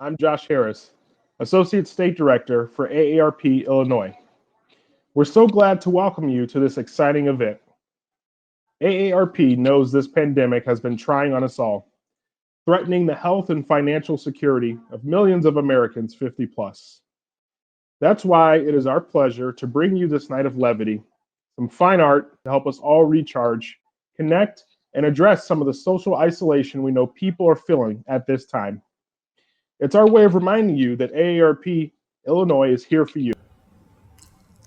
I'm Josh Harris, Associate State Director for AARP Illinois. We're so glad to welcome you to this exciting event. AARP knows this pandemic has been trying on us all, threatening the health and financial security of millions of Americans 50 plus. That's why it is our pleasure to bring you this night of levity, some fine art to help us all recharge, connect, and address some of the social isolation we know people are feeling at this time. It's our way of reminding you that AARP Illinois is here for you.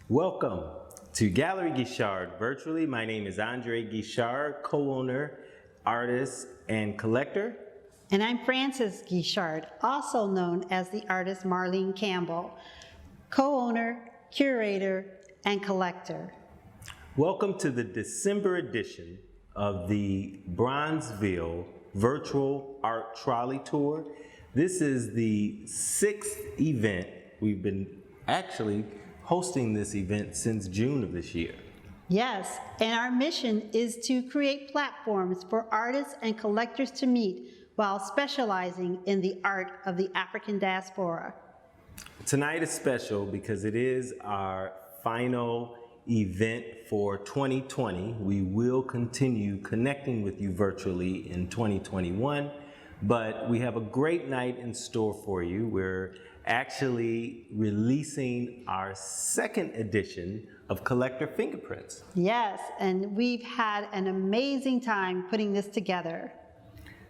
Welcome to Gallery Guichard virtually. My name is Andre Guichard, co-owner, artist, and collector. And I'm Frances Guichard, also known as the artist Marlene Campbell, co-owner, curator, and collector. Welcome to the December edition of the Bronzeville Virtual Art Trolley Tour. This is the 6th event. We've been actually hosting this event since June of this year. Yes, and our mission is to create platforms for artists and collectors to meet while specializing in the art of the African diaspora. Tonight is special because it is our final event for 2020. We will continue connecting with you virtually in 2021, but we have a great night in store for you. We're actually releasing our 2nd edition of Collector Fingerprints. Yes, and we've had an amazing time putting this together.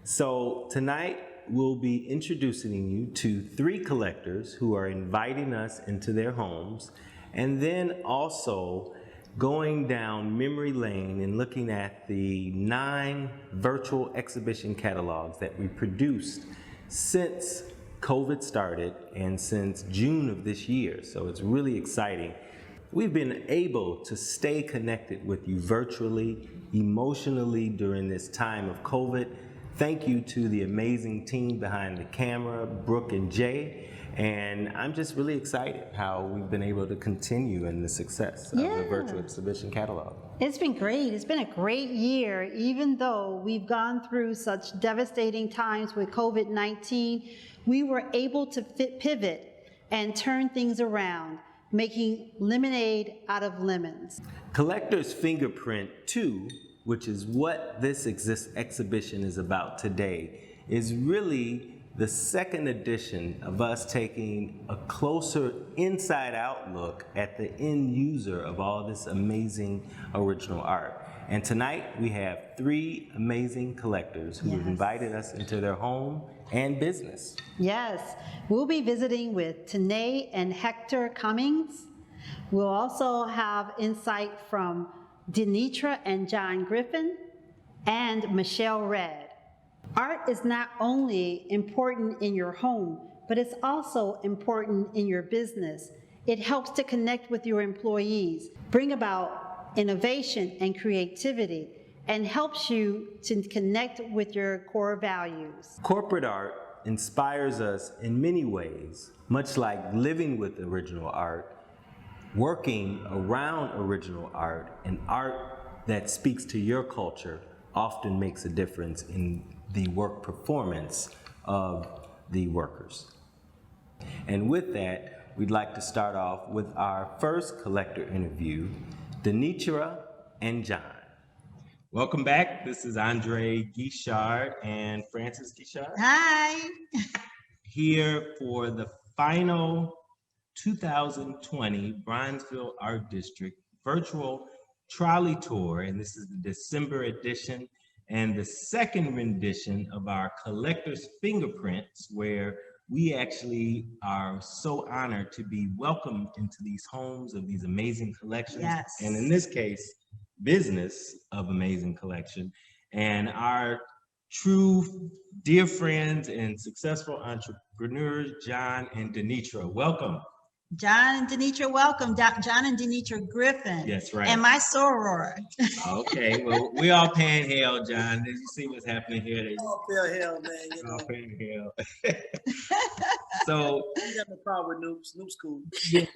So tonight we'll be introducing you to 3 collectors who are inviting us into their homes, and then also going down memory lane and looking at the 9 virtual exhibition catalogs that we produced since COVID started and since June of this year. So it's really exciting. We've been able to stay connected with you virtually, emotionally during this time of COVID. Thank you to the amazing team behind the camera, Brooke and Jay. And I'm just really excited how we've been able to continue in the success of the virtual exhibition catalog. It's been great. It's been a great year, even though we've gone through such devastating times with COVID-19. We were able to pivot and turn things around, making lemonade out of lemons. Collector's Fingerprint 2, which is what this exhibition is about today, is really the 2nd edition of us taking a closer inside-out look at the end user of all this amazing original art. And tonight we have 3 amazing collectors who have invited us into their home and business. Yes, we'll be visiting with Tanae and Hector Cummings. We'll also have insight from Denitra and John Griffin and Michelle Red. Art is not only important in your home, but it's also important in your business. It helps to connect with your employees, bring about innovation and creativity, and helps you to connect with your core values. Corporate art inspires us in many ways, much like living with original art, working around original art, and art that speaks to your culture often makes a difference in the work performance of the workers. And with that, we'd like to start off with our first collector interview, Denitra and John. Welcome back. This is Andre Guichard and Frances Guichard. Hi. Here for the final 2020 Bronzeville Art District virtual trolley tour, and this is the December edition and the 2nd rendition of our Collector's Fingerprints, where we actually are so honored to be welcomed into these homes of these amazing collections. Yes. And in this case, business of amazing collection. And our true dear friends and successful entrepreneurs, John and Denitra. Welcome. John and Denitra, welcome. John and Denitra Griffin. Yes, right. And my soror. Okay, well, we all paying hell, John. Did you see what's happening here? They all feel hell, man. You know. all paying hell. So, you got no problem with Noobs. Noobs cool. yeah,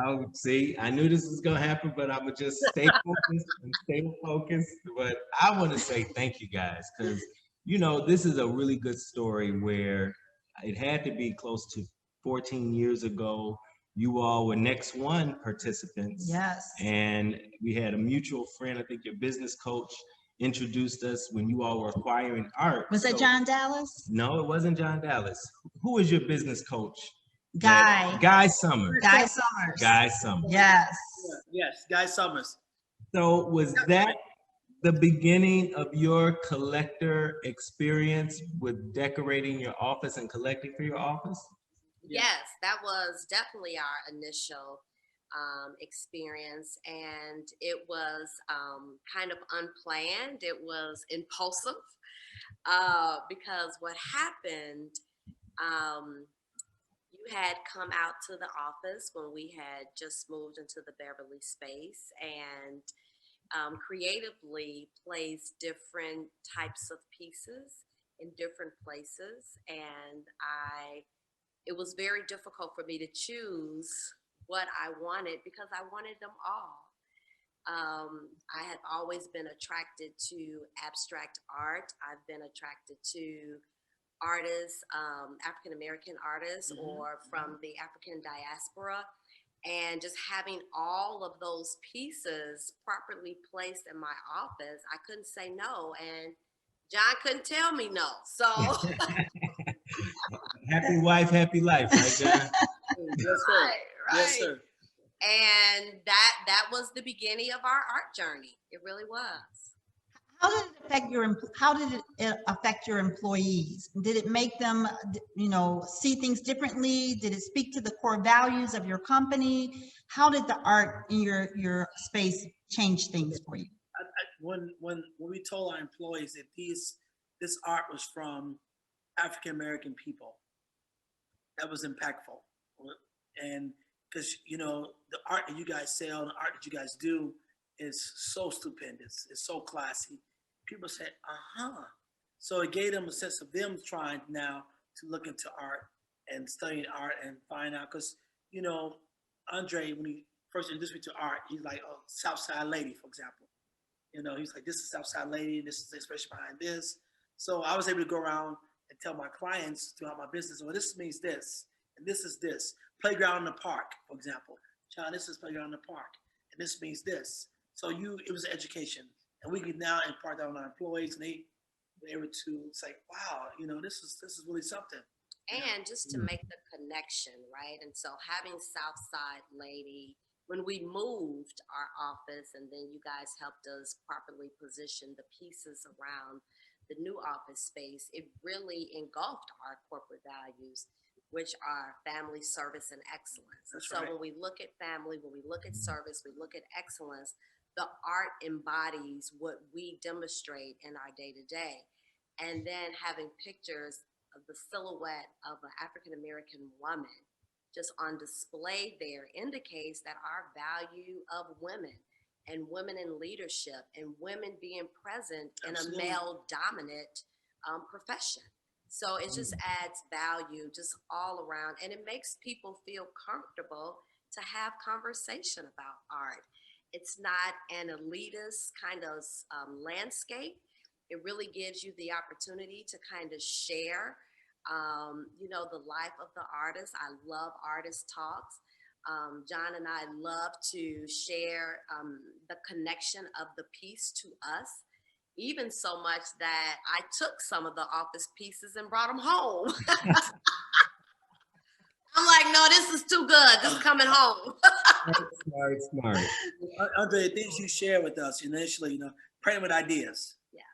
I'll see. I knew this was gonna happen, but I'm gonna just stay focused and stay focused. But I want to say thank you guys, because you know this is a really good story where it had to be close to 14 years ago. You all were Next One participants. Yes. And we had a mutual friend, I think your business coach, introduced us when you all were acquiring art. Was that John Dallas? No, it wasn't John Dallas. Who was your business coach? Guy. Guy Summers. Guy Summers. Guy Summers. Yes. Yes, Guy Summers. So was that the beginning of your collector experience with decorating your office and collecting for your office? Yes, that was definitely our initial experience, and it was kind of unplanned. It was impulsive because what happened, you had come out to the office when we had just moved into the Beverly space and creatively placed different types of pieces in different places, and it was very difficult for me to choose what I wanted because I wanted them all. I had always been attracted to abstract art. I've been attracted to artists, African American artists, or from the African diaspora. And just having all of those pieces properly placed in my office, I couldn't say no. And John couldn't tell me no. So Happy wife, happy life, right, John? Yes, sir. right. Yes, sir. And that was the beginning of our art journey. It really was. How did it affect your employees? Did it make them, see things differently? Did it speak to the core values of your company? How did the art in your space change things for you? When we told our employees that this art was from African American people, that was impactful. And because the art that you guys sell, the art that you guys do is so stupendous. It's so classy. People said, So it gave them a sense of them trying now to look into art and studying art and find out. Because, Andre, when he first introduced me to art, he's like, oh, Southside Lady, for example. He's like, this is Southside Lady. This is the expression behind this. So I was able to go around and tell my clients throughout my business, well, this means this, and this is this. Playground in the park, for example. John, this is playground in the park, and this means this. So it was an education. And we can now impart that on our employees, and they were able to say, wow, this is really something. And just to make the connection, right? And so having Southside Lady, when we moved our office and then you guys helped us properly position the pieces around the new office space, it really engulfed our corporate values, which are family, service, and excellence. That's so right. when we look at family, when we look at service, we look at excellence, the art embodies what we demonstrate in our day-to-day. And then having pictures of the silhouette of an African-American woman just on display there indicates that our value of women and women in leadership and women being present in a male-dominant profession. So it just adds value just all around, and it makes people feel comfortable to have conversation about art. It's not an elitist kind of landscape. It really gives you the opportunity to kind of share, the life of the artist. I love artist talks. John and I love to share the connection of the piece to us, even so much that I took some of the office pieces and brought them home. I'm like, no, this is too good. This is coming home. Smart. Andre, the things you share with us initially, praying with ideas. Yes.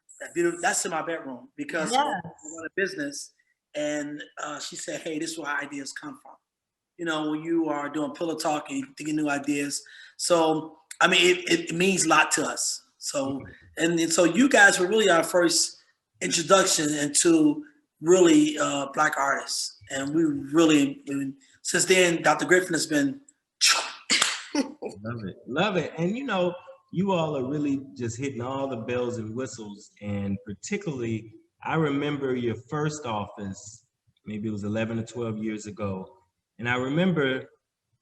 That's in my bedroom because I run a business, and she said, hey, this is where ideas come from. When you are doing pillow talk and thinking new ideas. So, I mean, it means a lot to us. So, and so you guys were really our first introduction into really Black artists. And we really, since then, Dr. Griffin has been. Love it. And you all are really just hitting all the bells and whistles. And particularly, I remember your first office, maybe it was 11 or 12 years ago. And I remember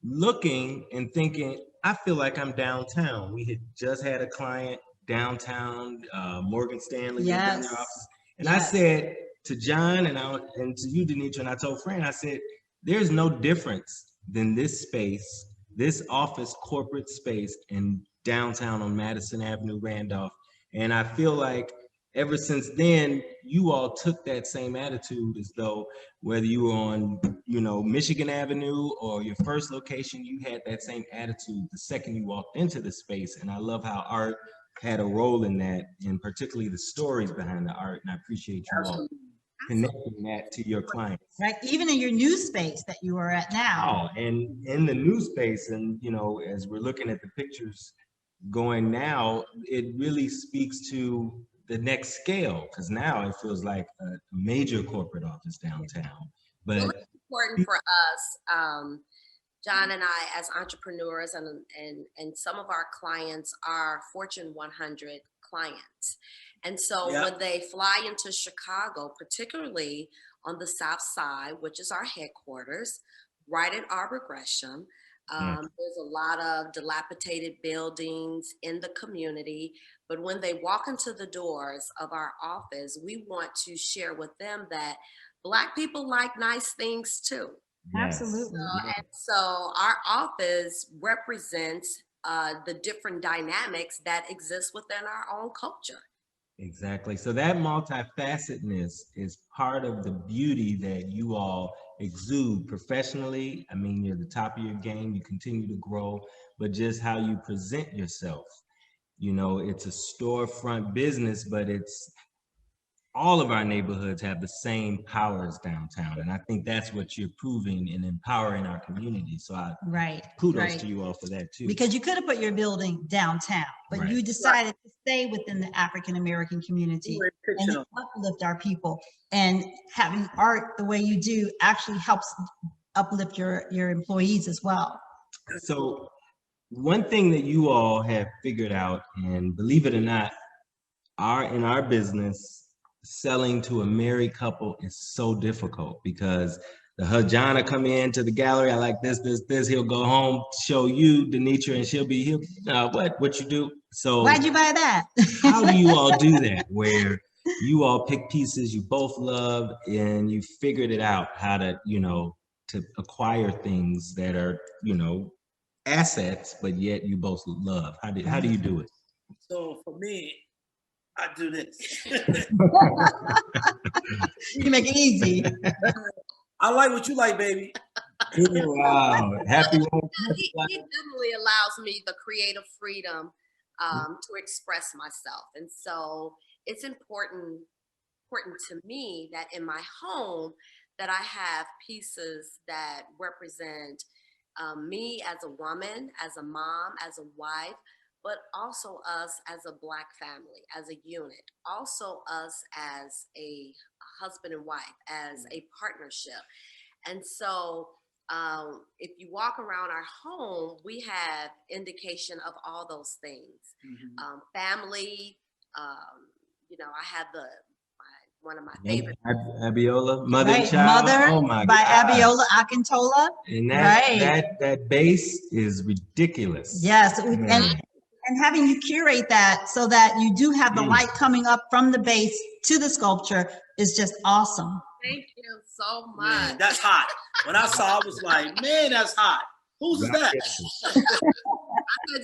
looking and thinking, I feel like I'm downtown. We had just had a client downtown, Morgan Stanley. Yes. In their office. And I said, to John and to you, Denitra, and I told Fran, I said, there's no difference than this space, this office corporate space in downtown on Madison Avenue, Randolph. And I feel like ever since then, you all took that same attitude as though whether you were on, Michigan Avenue or your first location, you had that same attitude the second you walked into the space. And I love how art had a role in that, and particularly the stories behind the art. And I appreciate you all connecting that to your clients. Right, even in your new space that you are at now. Oh, and in the new space, and as we're looking at the pictures going now, it really speaks to the next scale, because now it feels like a major corporate office downtown. But Well, it's important for us, John and I, as entrepreneurs, and some of our clients are Fortune 100 clients. And so when they fly into Chicago, particularly on the South Side, which is our headquarters, right at Arbor Gresham, there's a lot of dilapidated buildings in the community. But when they walk into the doors of our office, we want to share with them that Black people like nice things too. Absolutely. And so our office represents the different dynamics that exist within our own culture. Exactly. So that multifacetedness is part of the beauty that you all exude professionally. I mean, you're at the top of your game, you continue to grow, but just how you present yourself. It's a storefront business, but all of our neighborhoods have the same powers downtown. And I think that's what you're proving and empowering our community. So kudos to you all for that too. Because you could have put your building downtown, but you decided to stay within the African-American community and uplift our people. And having art the way you do actually helps uplift your employees as well. So one thing that you all have figured out, and believe it or not, in our business, selling to a married couple is so difficult, because the John will come into the gallery, I like this, he'll go home, show you, Denitra, and she'll be, what you do? So why'd you buy that? How do you all do that, where you all pick pieces you both love and you figured it out how to, to acquire things that are, assets, but yet you both love? How do you do it? So for me, I do this. You can make it easy. I like what you like, baby. Wow, happy one. He definitely allows me the creative freedom to express myself. And so it's important to me that in my home that I have pieces that represent me as a woman, as a mom, as a wife, but also us as a Black family, as a unit, also us as a husband and wife, as a partnership. And so if you walk around our home, we have indication of all those things. Family, I have one of my favorite. Abiola, Mother and Child. Mother oh my by God. Abiola Akintola. And that base is ridiculous. Yes, and having you curate that so that you do have the light coming up from the base to the sculpture is just awesome. Thank you so much. Man, that's hot. When I saw it, I was like, man, that's hot. Who's that? I said,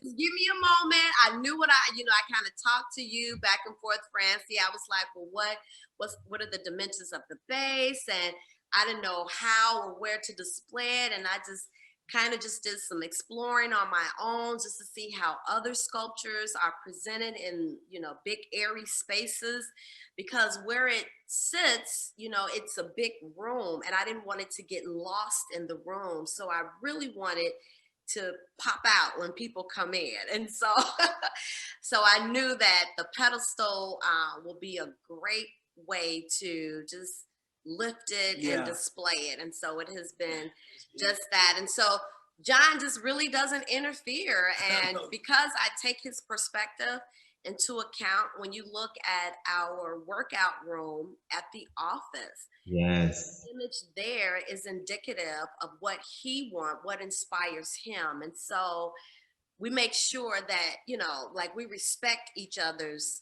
just give me a moment. I knew what I kind of talked to you back and forth, Francie. I was like, well, what are the dimensions of the base? And I didn't know how or where to display it. And I just kind of just did some exploring on my own just to see how other sculptures are presented in, big airy spaces, because where it sits, it's a big room and I didn't want it to get lost in the room. So I really wanted to pop out when people come in. And so, so I knew that the pedestal will be a great way to just lift it and display it. And so it has been just that. And so John just really doesn't interfere. And because I take his perspective into account, when you look at our workout room at the office, yes, the image there is indicative of what he wants, what inspires him. And so we make sure that, like we respect each other's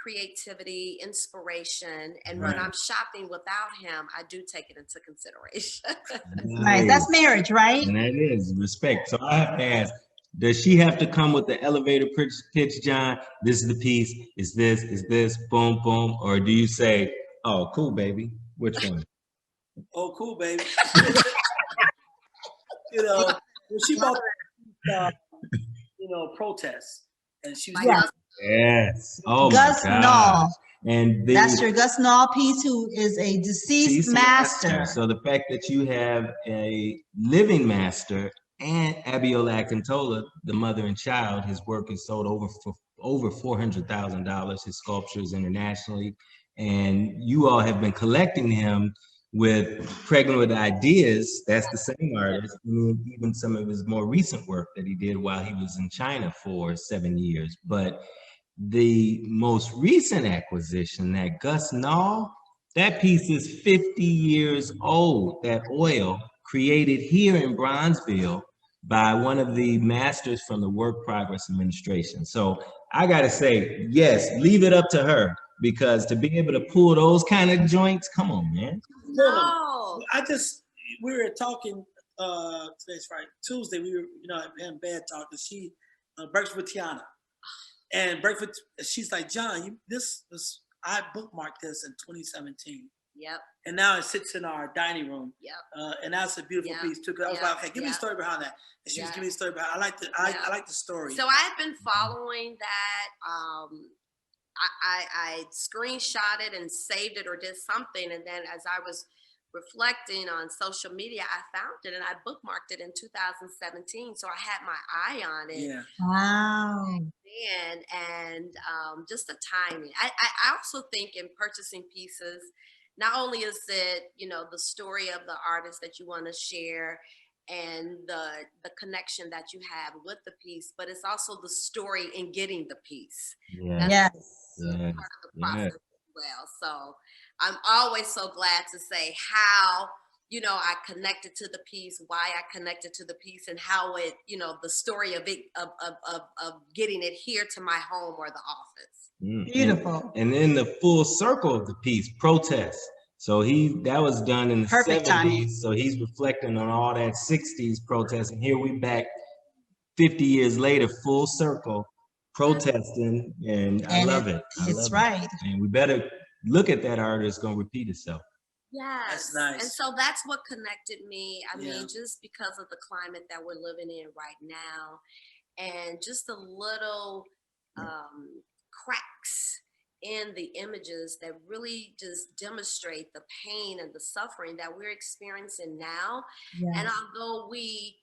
creativity, inspiration. And when I'm shopping without him, I do take it into consideration. Nice. That's marriage, right? And that is respect. So I have to ask, does she have to come with the elevator pitch, John? This is the piece, is this, boom, boom? Or do you say, oh, cool, baby? Which one? Oh, cool, baby. You know, when she bought, protests, and she was Yes. Oh Gus my God. Nall. And That's your Gus Nall piece, who is a deceased master. So the fact that you have a living master and Abiola Akintola, the mother and child, his work is sold for over $400,000, his sculptures internationally. And you all have been collecting him with Pregnant with Ideas. That's the same artist. And even some of his more recent work that he did while he was in China for 7 years. But the most recent acquisition, that Gus Nall, that piece is 50 years old. That oil created here in Bronzeville by one of the masters from the Work Progress Administration. So I gotta say, yes, leave it up to her, because to be able to pull those kind of joints, come on, man. No. We were talking, today's Friday, Tuesday, we were, having bad talk, and she, breaks with Tiana. And breakfast, she's like, John, I bookmarked this in 2017. Yep. And now it sits in our dining room. Yep. And that's a beautiful piece too. Cause I was like, okay, give me the story behind that. And she was giving me the story behind. I like the story. So I've been following that. I screenshot it and saved it or did something, and then as I was reflecting on social media, I found it and I bookmarked it in 2017. So I had my eye on it. Yeah. Wow. And just the timing. I also think in purchasing pieces, not only is it, the story of the artist that you want to share and the connection that you have with the piece, but it's also the story in getting the piece. Yeah. Yes. Part of the process as well. So I'm always so glad to say how, I connected to the piece, why I connected to the piece, and how it, the story of it, of getting it here to my home or the office. Beautiful. And then the full circle of the piece, protest. So that was done in the 70s. Timing. So he's reflecting on all that 60s protest. And here we back 50 years later, full circle, protesting. And I love it. It's right. And we better look at that art. It's going to repeat itself. Yes. That's nice. And so that's what connected me. I mean, just because of the climate that we're living in right now, and just the little cracks in the images that really just demonstrate the pain and the suffering that we're experiencing now. Yes. And although we,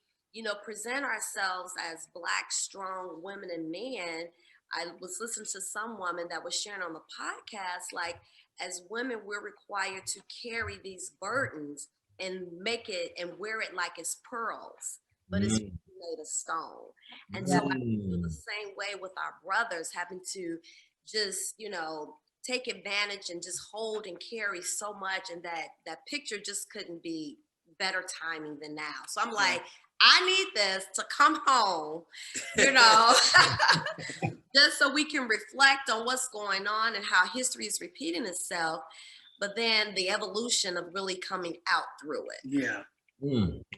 present ourselves as Black, strong women and men, I was listening to some woman that was sharing on the podcast, like, as women, we're required to carry these burdens and make it and wear it like it's pearls, but it's made of stone. And so I feel the same way with our brothers, having to just, take advantage and just hold and carry so much, and that picture just couldn't be better timing than now. So I'm like, I need this to come home, just so we can reflect on what's going on and how history is repeating itself, but then the evolution of really coming out through it. Yeah.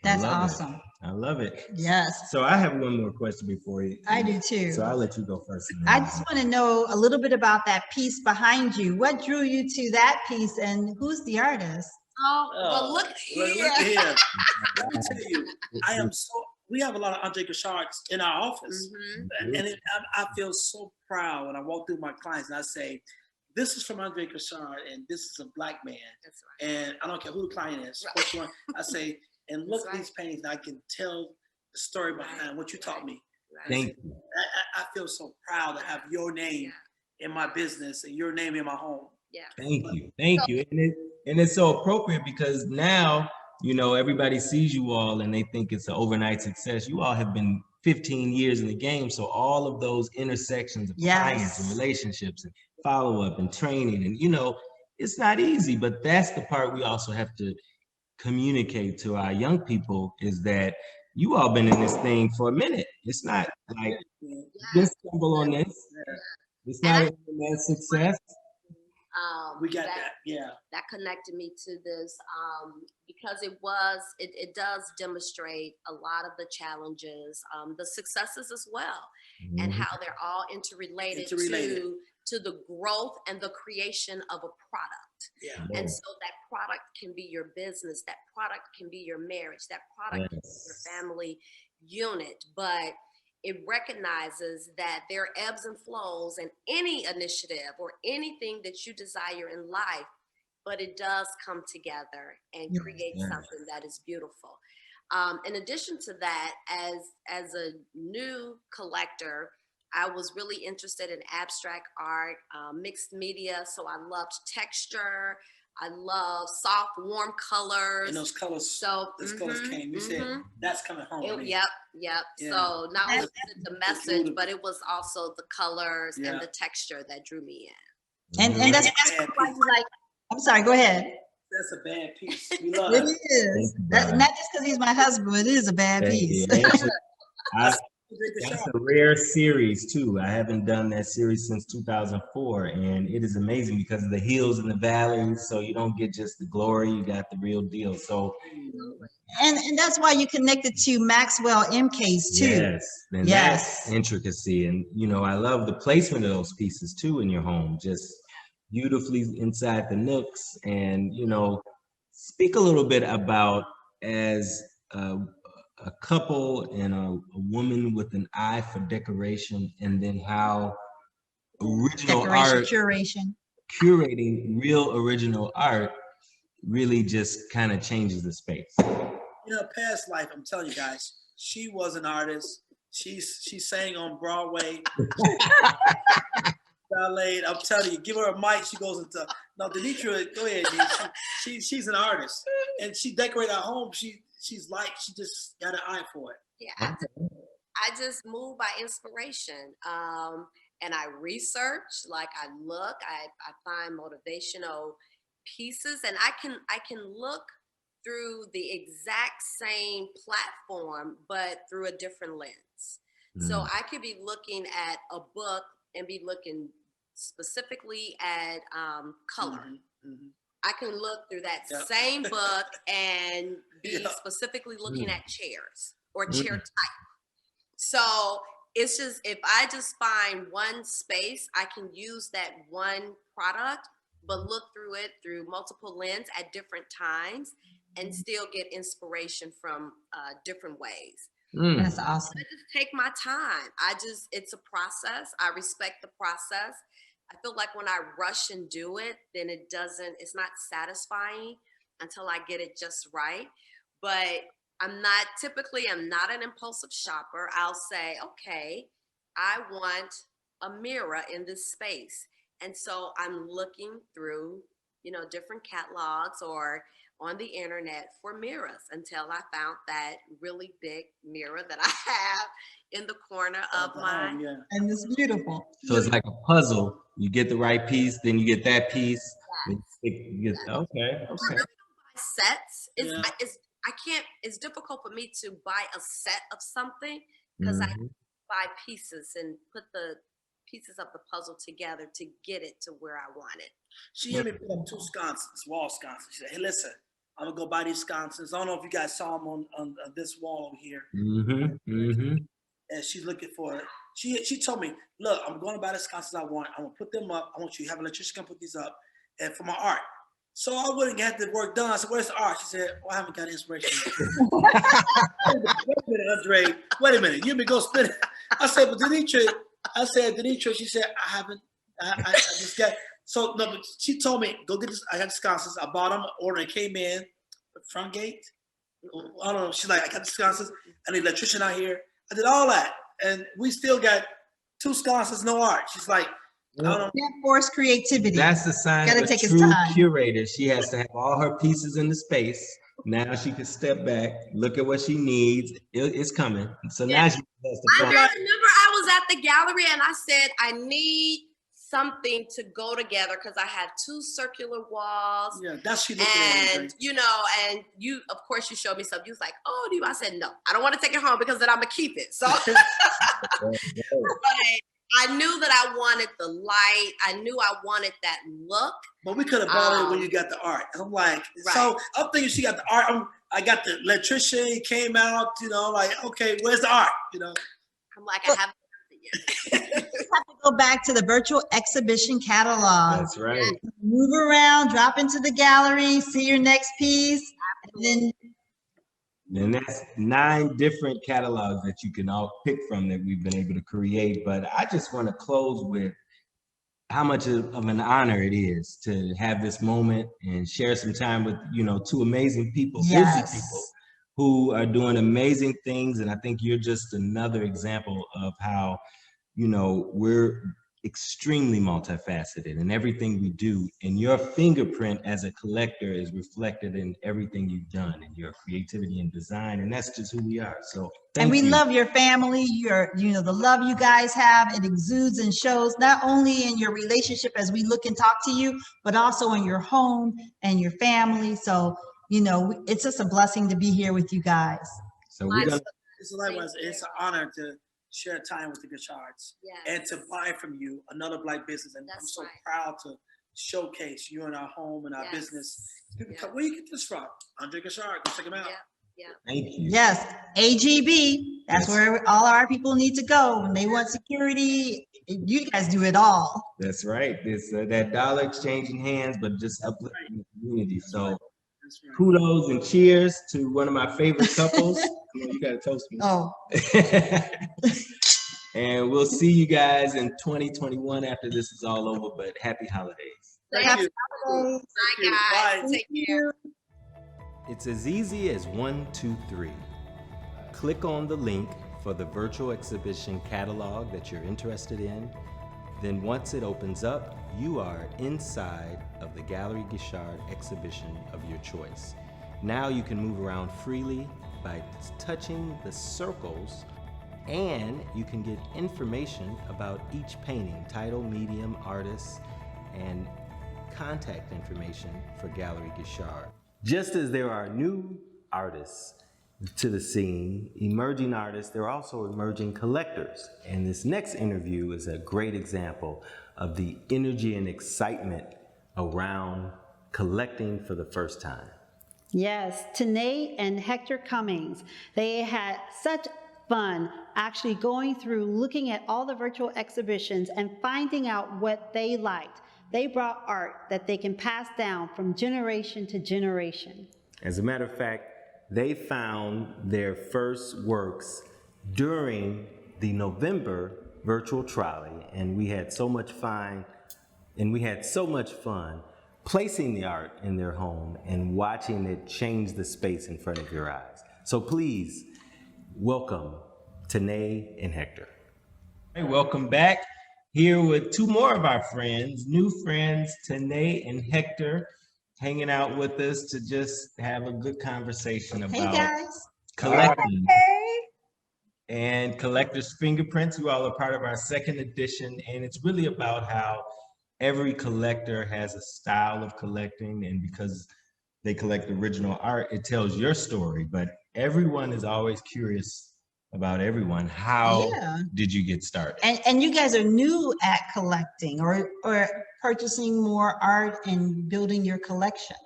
That's awesome. I love it. Yes. So I have one more question before you. I do too. So I'll let you go first. I just want to know a little bit about that piece behind you. What drew you to that piece, and who's the artist? Oh, well, look here. Look here. Let me tell you, we have a lot of Andre Gachards in our office. Mm-hmm. And I feel so proud when I walk through my clients and I say, this is from Andre Gachard, and this is a Black man. That's right. And I don't care who the client is. Right. Which one, I say, and look at these paintings, and I can tell the story behind what you taught me. Right. Thank you. I feel so proud to have your name in my business and your name in my home. Yeah. Thank you. Thank you. And it's so appropriate because now, everybody sees you all and they think it's an overnight success. You all have been 15 years in the game. So all of those intersections of clients and relationships and follow-up and training, and it's not easy, but that's the part we also have to communicate to our young people, is that you all been in this thing for a minute. It's not like you stumble on this. It's not an that success. We got that. Yeah. That connected me to this because it does demonstrate a lot of the challenges, the successes as well, and how they're all interrelated. To the growth and the creation of a product. Yeah. And so that product can be your business, that product can be your marriage, that product can be your family unit, but it recognizes that there are ebbs and flows in any initiative or anything that you desire in life, but it does come together and create something that is beautiful. In addition to that, as a new collector, I was really interested in abstract art, mixed media. So I loved texture. I love soft, warm colors. And those colors. So those colors came. You said that's coming home. Yep. Yeah. So not only was it the message, but it was also the colors and the texture that drew me in. And that's like. I'm sorry. Go ahead. That's a bad piece. We love it. It is. Not just because he's my husband, but it is a bad piece. That's a rare series too. I haven't done that series since 2004, and it is amazing because of the hills and the valleys. So you don't get just the glory; you got the real deal. So, and that's why you connected to Maxwell MKs too. Yes, and that's intricacy, and I love the placement of those pieces too in your home, just beautifully inside the nooks. And speak a little bit about as a couple and a woman with an eye for decoration, and then how curating real original art really just kind of changes the space. Past life, I'm telling you guys, she was an artist. She sang on Broadway. Ballet. I'm telling you, give her a mic, she goes into. No, Denitra, go ahead. She's an artist, and she decorated our home. She just got an eye for it. Yeah, I just move by inspiration, and I research. Like I look, I find motivational pieces, and I can look through the exact same platform, but through a different lens. So I could be looking at a book and be looking specifically at color. I can look through that same book and be specifically looking at chairs or chair type. So it's just, if I just find one space, I can use that one product, but look through it through multiple lenses at different times and still get inspiration from different ways. That's awesome. I just take my time. It's a process. I respect the process. I feel like when I rush and do it, then it's not satisfying until I get it just right. But I'm not an impulsive shopper. I'll say, okay, I want a mirror in this space. And so I'm looking through, different catalogs or on the internet for mirrors until I found that really big mirror that I have in the corner of my home, and it's beautiful. So it's like a puzzle. You get the right piece, then you get that piece. Okay. Sets. It's difficult for me to buy a set of something because I buy pieces and put the pieces of the puzzle together to get it to where I want it. She had me put up 2 sconces, wall sconces. She said, hey, listen, I'm gonna go buy these sconces. I don't know if you guys saw them on this wall over here. And she's looking for it. She told me, look, I'm going to buy the sconces I want. I'm gonna put them up. I want you to have an electrician come put these up, and for my art. So I wouldn't get the work done. I said, where's the art? She said, I haven't got inspiration. Wait a minute, Andre. Wait a minute. You may go spin it. I said, but Denitra, she said, I haven't. I just got. So no, but she told me, go get this. I got the sconces. I bought them. Order. It came in. The front gate. I don't know. She's like, I got the sconces. I need an electrician out here. I did all that, and we still got 2 sconces, no art. She's like, I don't know. Can't force creativity. That's the sign of a true curator. She has to have all her pieces in the space. Now she can step back, look at what she needs. It's coming. So now she has to. I remember I was at the gallery and I said, I need something to go together because I have 2 circular walls. Yeah, that's she looking at. And and you, of course, you showed me something. You was like, I said, no, I don't want to take it home because then I'm gonna keep it. So, but I knew that I wanted the light. I knew I wanted that look. But we could have bought it when you got the art. I'm like, so I'm thinking she got the art. I got the electrician. He came out, like, okay, where's the art? I'm like, I haven't done it yet. You have to go back to the virtual exhibition catalog. That's right. Move around, drop into the gallery, see your next piece, and then And that's 9 different catalogs that you can all pick from that we've been able to create. But I just want to close with how much of an honor it is to have this moment and share some time with, 2 amazing people, busy people who are doing amazing things. And I think you're just another example of how, we're extremely multifaceted in everything we do, and your fingerprint as a collector is reflected in everything you've done and your creativity and design, and that's just who we are. So and we you. love your family, the love you guys have. It exudes and shows not only in your relationship as we look and talk to you, but also in your home and your family. So it's just a blessing to be here with you guys. So we're gonna. It's an honor to share time with the Gichards and to buy from you another Black business. And I'm so proud to showcase you in our home and our business. Where you get this from? Andre Gichard, go check him out. Yeah. Thank you. Yes, AGB. That's where all our people need to go when they want security. You guys do it all. That's right. It's that dollar exchanging hands, but just uplifting the community. So kudos and cheers to one of my favorite couples. Come on, you gotta toast me. Oh. And we'll see you guys in 2021 after this is all over, but happy holidays. Thank you. Bye, guys. Bye. Take care. It's as easy as 1, 2, 3. Click on the link for the virtual exhibition catalog that you're interested in. Then once it opens up, you are inside of the Gallery Gichard exhibition of your choice. Now you can move around freely by touching the circles, and you can get information about each painting, title, medium, artist, and contact information for Gallery Gichard. Just as there are new artists to the scene, emerging artists, there are also emerging collectors. And this next interview is a great example of the energy and excitement around collecting for the first time. Yes, Tanae and Hector Cummings, they had such fun actually going through, looking at all the virtual exhibitions and finding out what they liked. They brought art that they can pass down from generation to generation. As a matter of fact, they found their first works during the November virtual trolley, and we had so much fun placing the art in their home and watching it change the space in front of your eyes. So please welcome Tanae and Hector. Hey, welcome back. Here with 2 more of our friends, new friends, Tanae and Hector, hanging out with us to just have a good conversation about collecting. And Collector's Fingerprints. You all are part of our 2nd edition, and it's really about how every collector has a style of collecting, and because they collect original art, it tells your story, but everyone is always curious about everyone. How did you get started? And you guys are new at collecting or purchasing more art and building your collection.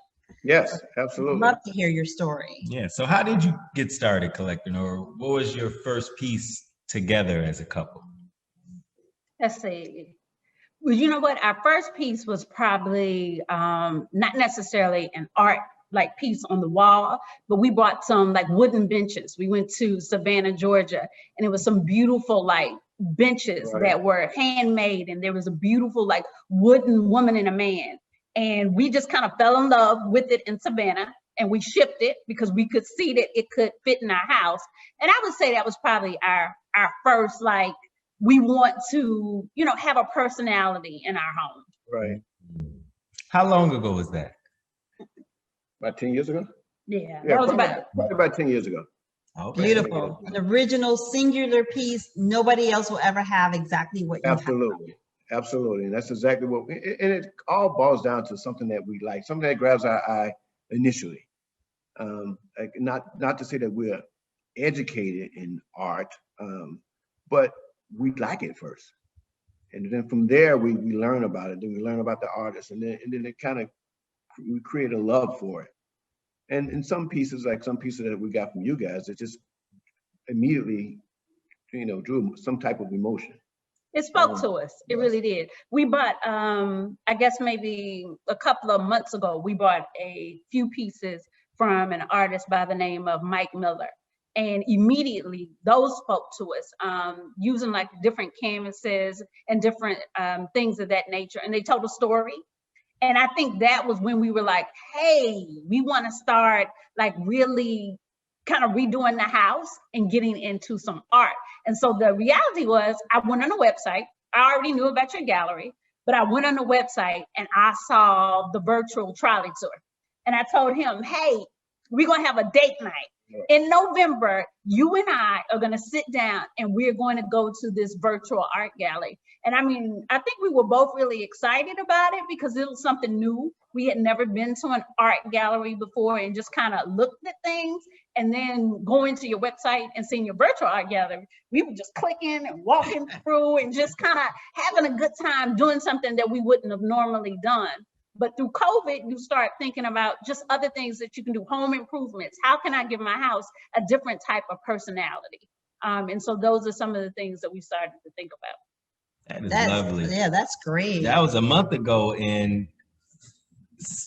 Yes, absolutely. I'd love to hear your story. Yeah, so how did you get started collecting, or what was your first piece together as a couple? Let's see. Well, you know what? Our first piece was probably not necessarily an art like piece on the wall, but we brought some like wooden benches. We went to Savannah, Georgia, and it was some beautiful like benches that were handmade, and there was a beautiful like wooden woman and a man. And we just kind of fell in love with it in Savannah, and we shipped it because we could see that it could fit in our house. And I would say that was probably our first, like, we want to, have a personality in our home. Right. How long ago was that? About 10 years ago? Yeah, that was about 10 years ago. Okay. Beautiful. An original singular piece. Nobody else will ever have exactly what you have. Absolutely. And that's exactly what and it all boils down to something that we like, something that grabs our eye initially. Like not to say that we're educated in art, but we like it first. And then from there, we learn about it. Then we learn about the artist, and then it kind of, we create a love for it. And in some pieces, like some pieces that we got from you guys, it just immediately, drew some type of emotion. It spoke to us. It really did. We bought, I guess maybe a couple of months ago, we bought a few pieces from an artist by the name of Mike Miller. And immediately those spoke to us, using like different canvases and different things of that nature. And they told a story. And I think that was when we were like, hey, we want to start like really kind of redoing the house and getting into some art. And so the reality was, I went on the website. I already knew about your gallery, but I went on the website and I saw the virtual trolley tour. And I told him, hey, we're going to have a date night. In November, you and I are going to sit down and we're going to go to this virtual art gallery. And I mean, I think we were both really excited about it because it was something new. We had never been to an art gallery before and just kind of looked at things. And then going to your website and seeing your virtual art gallery, we were just clicking and walking through and just kind of having a good time doing something that we wouldn't have normally done. But through COVID, you start thinking about just other things that you can do, home improvements. How can I give my house a different type of personality? And so those are some of the things that we started to think about. That is lovely. Yeah, that's great. That was a month ago, and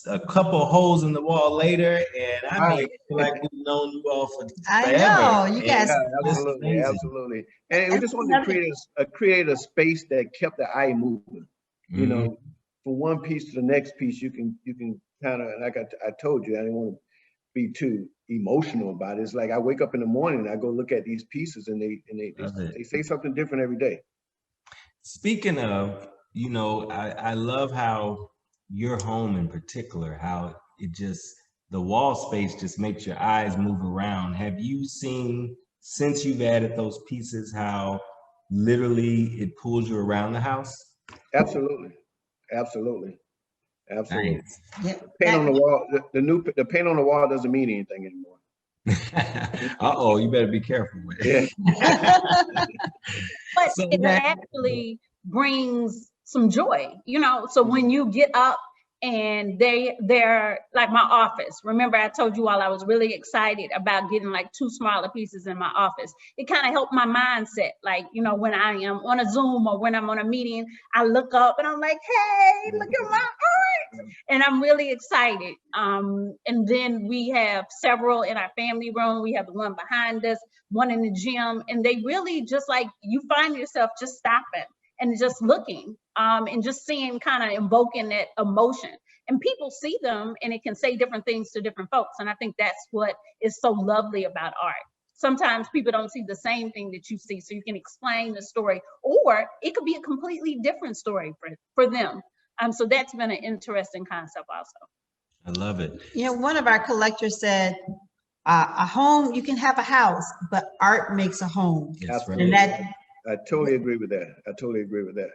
a couple holes in the wall later, and I mean, feel like we've known you all for forever. I know, you guys. Yeah, absolutely. And we just wanted to create a space that kept the eye moving. You know, from one piece to the next piece, you can kind of, like I told you, I didn't want to be too emotional about it. It's like I wake up in the morning and I go look at these pieces, and they say something different every day. Speaking of, I love how your home in particular, how it just, the wall space just makes your eyes move around. Have you seen, since you've added those pieces, how literally it pulls you around the house? Absolutely. Nice. Yeah. Paint on the wall, the paint on the wall doesn't mean anything anymore. Uh-oh, you better be careful with it. But so it actually brings some joy, so when you get up and they're like my office. Remember, I told you all I was really excited about getting like 2 smaller pieces in my office. It kind of helped my mindset. Like, when I am on a Zoom or when I'm on a meeting, I look up and I'm like, hey, look at my art. And I'm really excited. And then we have several in our family room. We have the one behind us, one in the gym. And they really just like, you find yourself just stopping and just looking and just seeing, kind of invoking that emotion. And people see them and it can say different things to different folks. And I think that's what is so lovely about art. Sometimes people don't see the same thing that you see, so you can explain the story, or it could be a completely different story for them. So that's been an interesting concept also. I love it. One of our collectors said, a home, you can have a house, but art makes a home. That's right. And that, I totally agree with that.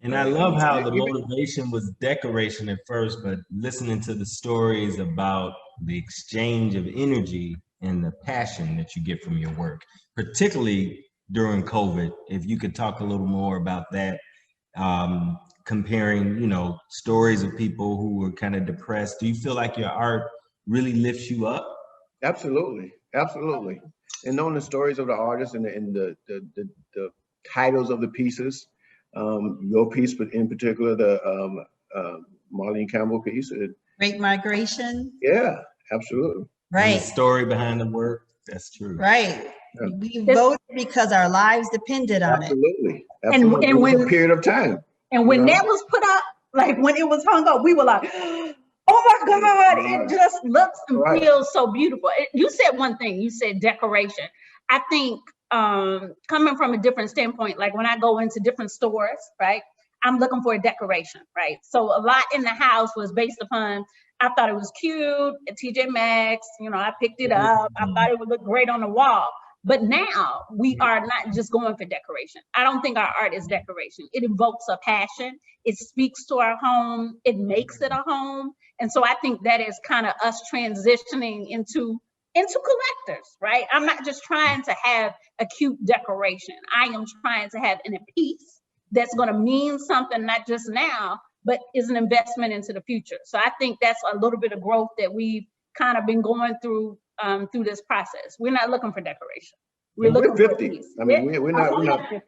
And I love how the motivation was decoration at first, but listening to the stories about the exchange of energy and the passion that you get from your work, particularly during COVID. If you could talk a little more about that, comparing, stories of people who were kind of depressed. Do you feel like your art really lifts you up? Absolutely. And knowing the stories of the artists and the titles of the pieces, your piece in particular, the Marlene Campbell piece. Great Migration. Yeah, absolutely. Right. And the story behind the work, that's true. Right. Yeah. We voted because our lives depended on it. Absolutely. And it was a period of time. And when that was put up, like when it was hung up, we were like, oh my God, it just looks and feels so beautiful. You said one thing, you said decoration. I think coming from a different standpoint, like when I go into different stores, right, I'm looking for a decoration, right? So a lot in the house was based upon, I thought it was cute at TJ Maxx, I picked it up. I thought it would look great on the wall. But now we are not just going for decoration. I don't think our art is decoration. It evokes a passion. It speaks to our home. It makes it a home. And so I think that is kind of us transitioning into collectors, right? I'm not just trying to have a cute decoration. I am trying to have a piece that's going to mean something, not just now, but is an investment into the future. So I think that's a little bit of growth that we've kind of been going through this process. We're not looking for decoration. We're looking 50. for peace. I mean, we're not. I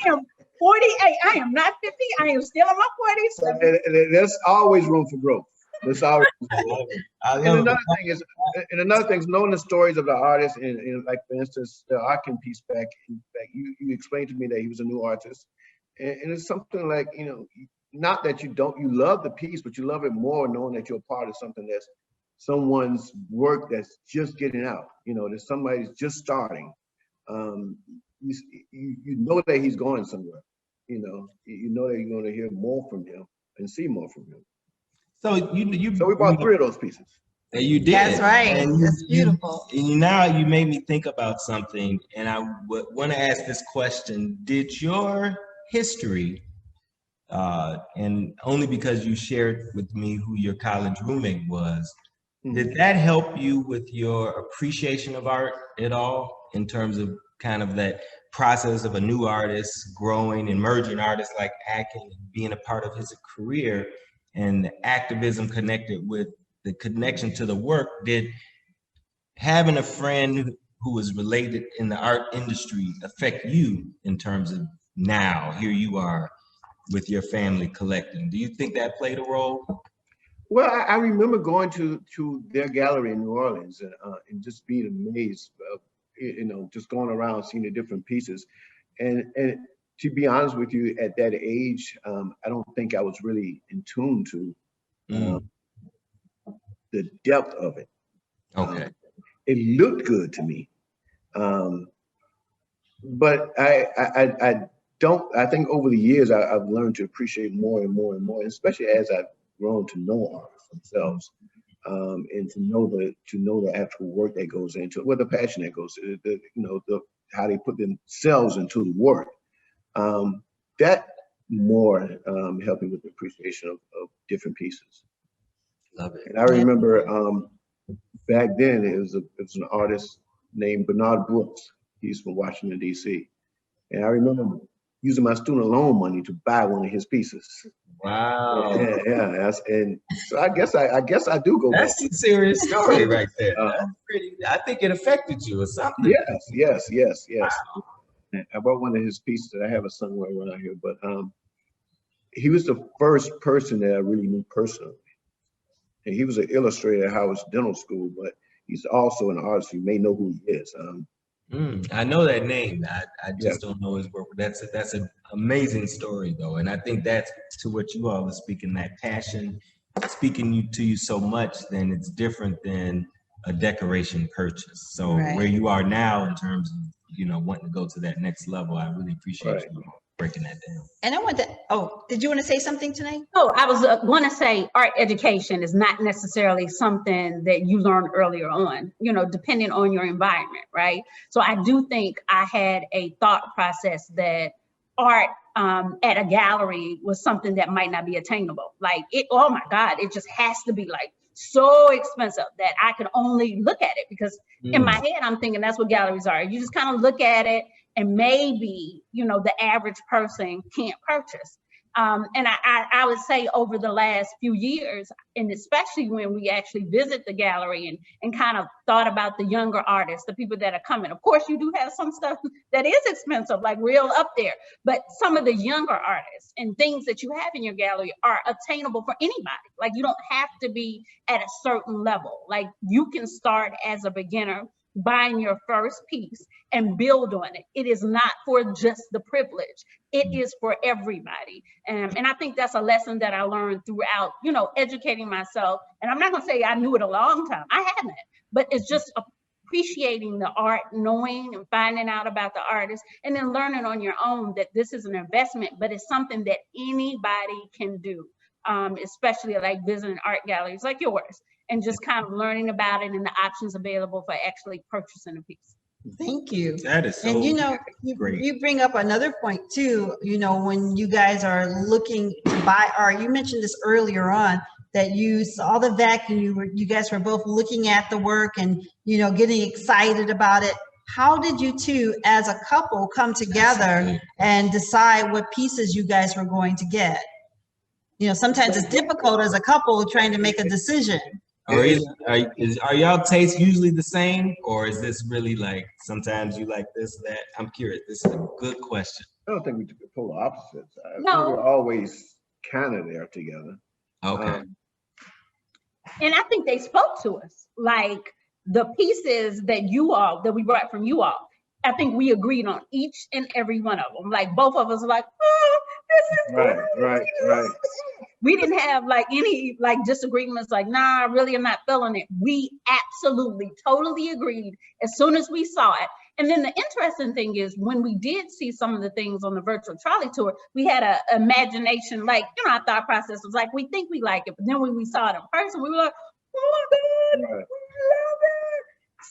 am 48. I am not 50. I am still in my 40s. And there's always room for growth. There's always. And another thing is knowing the stories of the artists, and like for instance, the Arkin piece back. You explained to me that he was a new artist, and it's something like, you know, not that you love the piece, but you love it more knowing that you're a part of something that's someone's work that's just getting out. You know, that somebody's just starting. You know that he's going somewhere. You know that you're going to hear more from him and see more from him. So so we bought 3 of those pieces. And you did. That's right. And that's beautiful. Now you made me think about something, and I want to ask this question: did your history, and only because you shared with me who your college roommate was, did that help you with your appreciation of art at all, in terms of kind of that process of a new artist growing, emerging artist like Akin, being a part of his career, and the activism connected with the connection to the work? Did having a friend who was related in the art industry affect you in terms of now, here you are with your family collecting? Do you think that played a role? Well, I remember going to their gallery in New Orleans and just being amazed, just going around seeing the different pieces. And to be honest with you, at that age, I don't think I was really in tune to the depth of it. Okay. It looked good to me. But I think over the years, I've learned to appreciate more and more and more, especially as I've grown to know artists themselves, and to know the actual work that goes into it, the passion that goes to it, how they put themselves into the work. That more helped me with the appreciation of different pieces. Love it. And I remember back then it was an artist named Bernard Brooks. He's from Washington, D.C. And I remember using my student loan money to buy one of his pieces. Wow. Yeah. And so I guess I do go back. That's a serious story right there. That's pretty. I think it affected you or something. Yes. Wow. I bought one of his pieces that I have it somewhere around here, but he was the first person that I really knew personally. And he was an illustrator at Howard Dental School, but he's also an artist. You may know who he is. I know that name. I just don't know his work. That's an amazing story, though, and I think that's to what you all are speaking. That passion, speaking to you so much, then it's different than a decoration purchase. So where you are now, in terms of wanting to go to that next level, I really appreciate you breaking that down. And I want to. Oh, did you want to say something tonight? Oh, I was going to say art education is not necessarily something that you learn earlier on, depending on your environment, right? So I do think I had a thought process that art at a gallery was something that might not be attainable. Like oh my God, it just has to be like so expensive that I could only look at it, because in my head, I'm thinking that's what galleries are. You just kind of look at it and maybe, the average person can't purchase. And I would say over the last few years, and especially when we actually visit the gallery and kind of thought about the younger artists, the people that are coming. Of course, you do have some stuff that is expensive, like real up there, but some of the younger artists and things that you have in your gallery are attainable for anybody. Like, you don't have to be at a certain level. Like, you can start as a beginner buying your first piece and build on it. It is not for just the privileged. It is for everybody. And I think that's a lesson that I learned throughout, educating myself. And I'm not gonna say I knew it a long time. I haven't, but it's just appreciating the art, knowing and finding out about the artist, and then learning on your own that this is an investment, but it's something that anybody can do, especially like visiting art galleries like yours, and just kind of learning about it and the options available for actually purchasing a piece. Thank you. That is so great. You bring up another point too, when you guys are looking to buy art, you mentioned this earlier on, that you saw the VEC and you guys were both looking at the work and, getting excited about it. how did you two as a couple come together and decide what pieces you guys were going to get? You know, sometimes it's difficult as a couple trying to make a decision. Are y'all tastes usually the same, or is this really like sometimes you like this, that? I'm curious. This is a good question. I don't think we took the polar opposites. No. We were always kind of there together. Okay. And I think they spoke to us, like the pieces that we brought from you all. I think we agreed on each and every one of them. Like both of us were like, oh, this is Right. We didn't have like any like disagreements, like, nah, I really am not feeling it. We absolutely, totally agreed as soon as we saw it. And then the interesting thing is when we did see some of the things on the virtual trolley tour, we had an imagination, like, you know, our thought process was like, we think we like it. But then when we saw it in person, we were like, oh my God, we love it.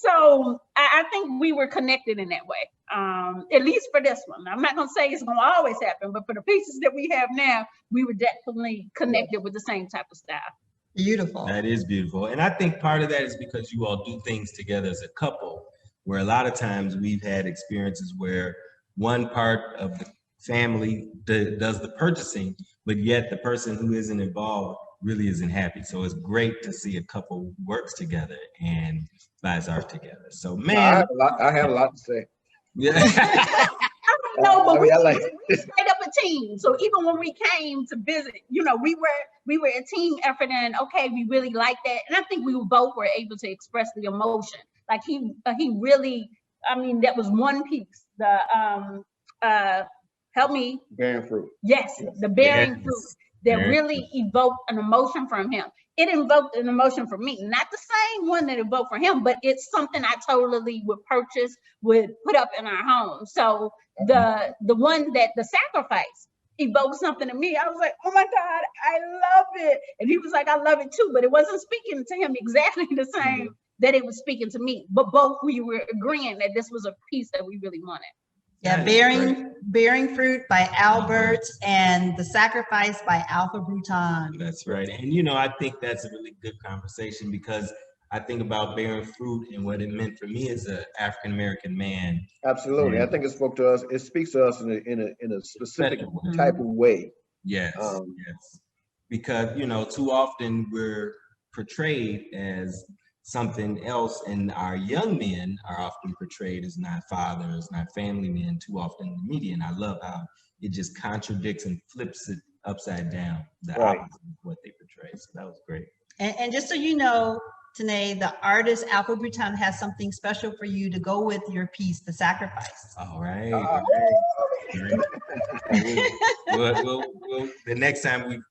So I think we were connected in that way, at least for this one. I'm not gonna say it's gonna always happen, but for the pieces that we have now, we were definitely connected with the same type of style. Beautiful. That is beautiful. And I think part of that is because you all do things together as a couple, where a lot of times we've had experiences where one part of the family does the purchasing, but yet the person who isn't involved really isn't happy. So it's great to see a couple works together and buys art together. So man, I have a lot to say. Yeah. No, but I mean, I like we stayed up a team. So even when we came to visit, you know, we were a team effort, and okay, we really liked that. And I think we both were able to express the emotion. Like he really, I mean, that was one piece. The help me. Bearing fruit. Yes, the bearing fruit that really evoked an emotion from him. It invoked an emotion from me, not the same one that evoked for him, but it's something I totally would purchase, would put up in our home. So the one that the sacrifice evoked something to me. I was like, oh my God, I love it. And he was like, I love it too, but it wasn't speaking to him exactly the same that it was speaking to me. But both we were agreeing that this was a piece that we really wanted. Yeah, Bearing Fruit by Albert and The Sacrifice by Alpha Bruton. That's right. And you know, I think that's a really good conversation because I think about bearing fruit and what it meant for me as an African-American man. Absolutely. I think it spoke to us. It speaks to us in a specific type of way. Yes. Yes. Because, you know, too often we're portrayed as something else, and our young men are often portrayed as not fathers, not family men too often in the media. And I love how it just contradicts and flips it upside down, the opposite of what they portray. So that was great. And just so you know, Tanae, the artist Alpha Bruton has something special for you to go with your piece, The Sacrifice. All right. We'll the next time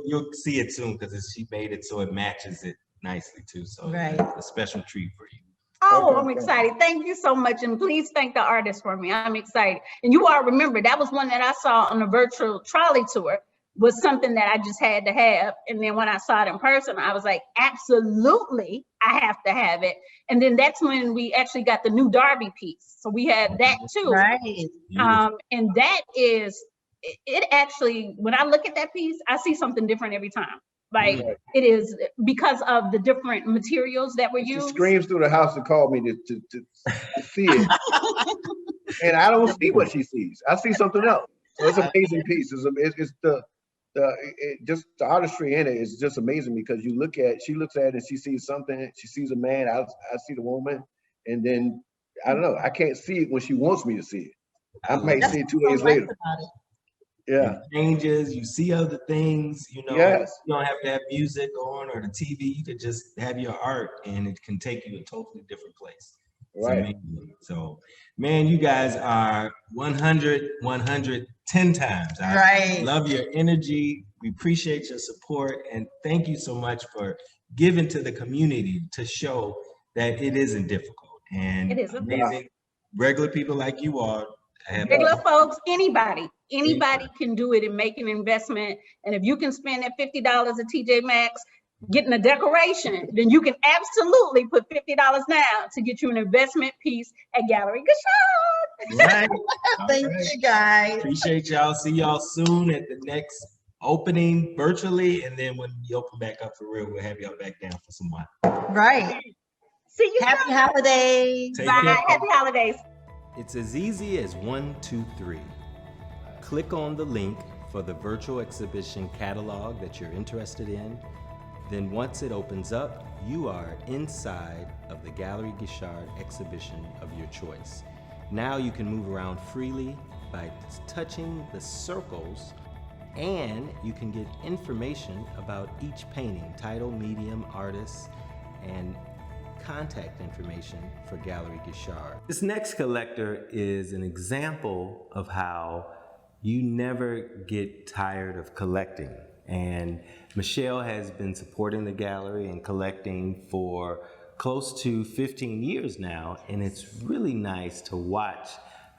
you'll see it soon because she made it so it matches it nicely too. So it's a special treat for you. Oh, I'm excited. Thank you so much. And please thank the artist for me. I'm excited. And you all remember that was one that I saw on the virtual trolley tour, was something that I just had to have. And then when I saw it in person, I was like, absolutely, I have to have it. And then that's when we actually got the new Darby piece. So we had that too. Right. And that is, it actually, when I look at that piece, I see something different every time. Like it is because of the different materials that were used. She screams through the house to call me to see it. And I don't see what she sees. I see something else. So it's an amazing piece. It's just the artistry in it is just amazing because she looks at it and she sees something. She sees a man. I see the woman, and then I don't know. I can't see it when she wants me to see it. I might see it 2 days later. Yeah, it changes. You see other things. You know, you don't have to have music on or the TV. You could just have your art, and it can take you a totally different place. Right. So, man, you guys are 110 times. I love your energy. We appreciate your support, and thank you so much for giving to the community to show that it isn't difficult. And it isn't. Amazing, regular people like you are. Regular folks, anybody can do it and make an investment. And if you can spend that $50 at TJ Maxx getting a decoration, then you can absolutely put $50 now to get you an investment piece at Gallery Gashad. Right. Thank you, guys. Appreciate y'all. See y'all soon at the next opening virtually, and then when we open back up for real, we'll have y'all back down for some wine. Right. See you Happy soon. holidays. Take Bye. care. Happy holidays. It's as easy as 1, 2, 3. Click on the link for the virtual exhibition catalog that you're interested in. Then once it opens up, you are inside of the Gallery Guichard exhibition of your choice. Now you can move around freely by touching the circles, and you can get information about each painting, title, medium, artist, and contact information for Gallery Guichard. This next collector is an example of how you never get tired of collecting. And Michelle has been supporting the gallery and collecting for close to 15 years now, and it's really nice to watch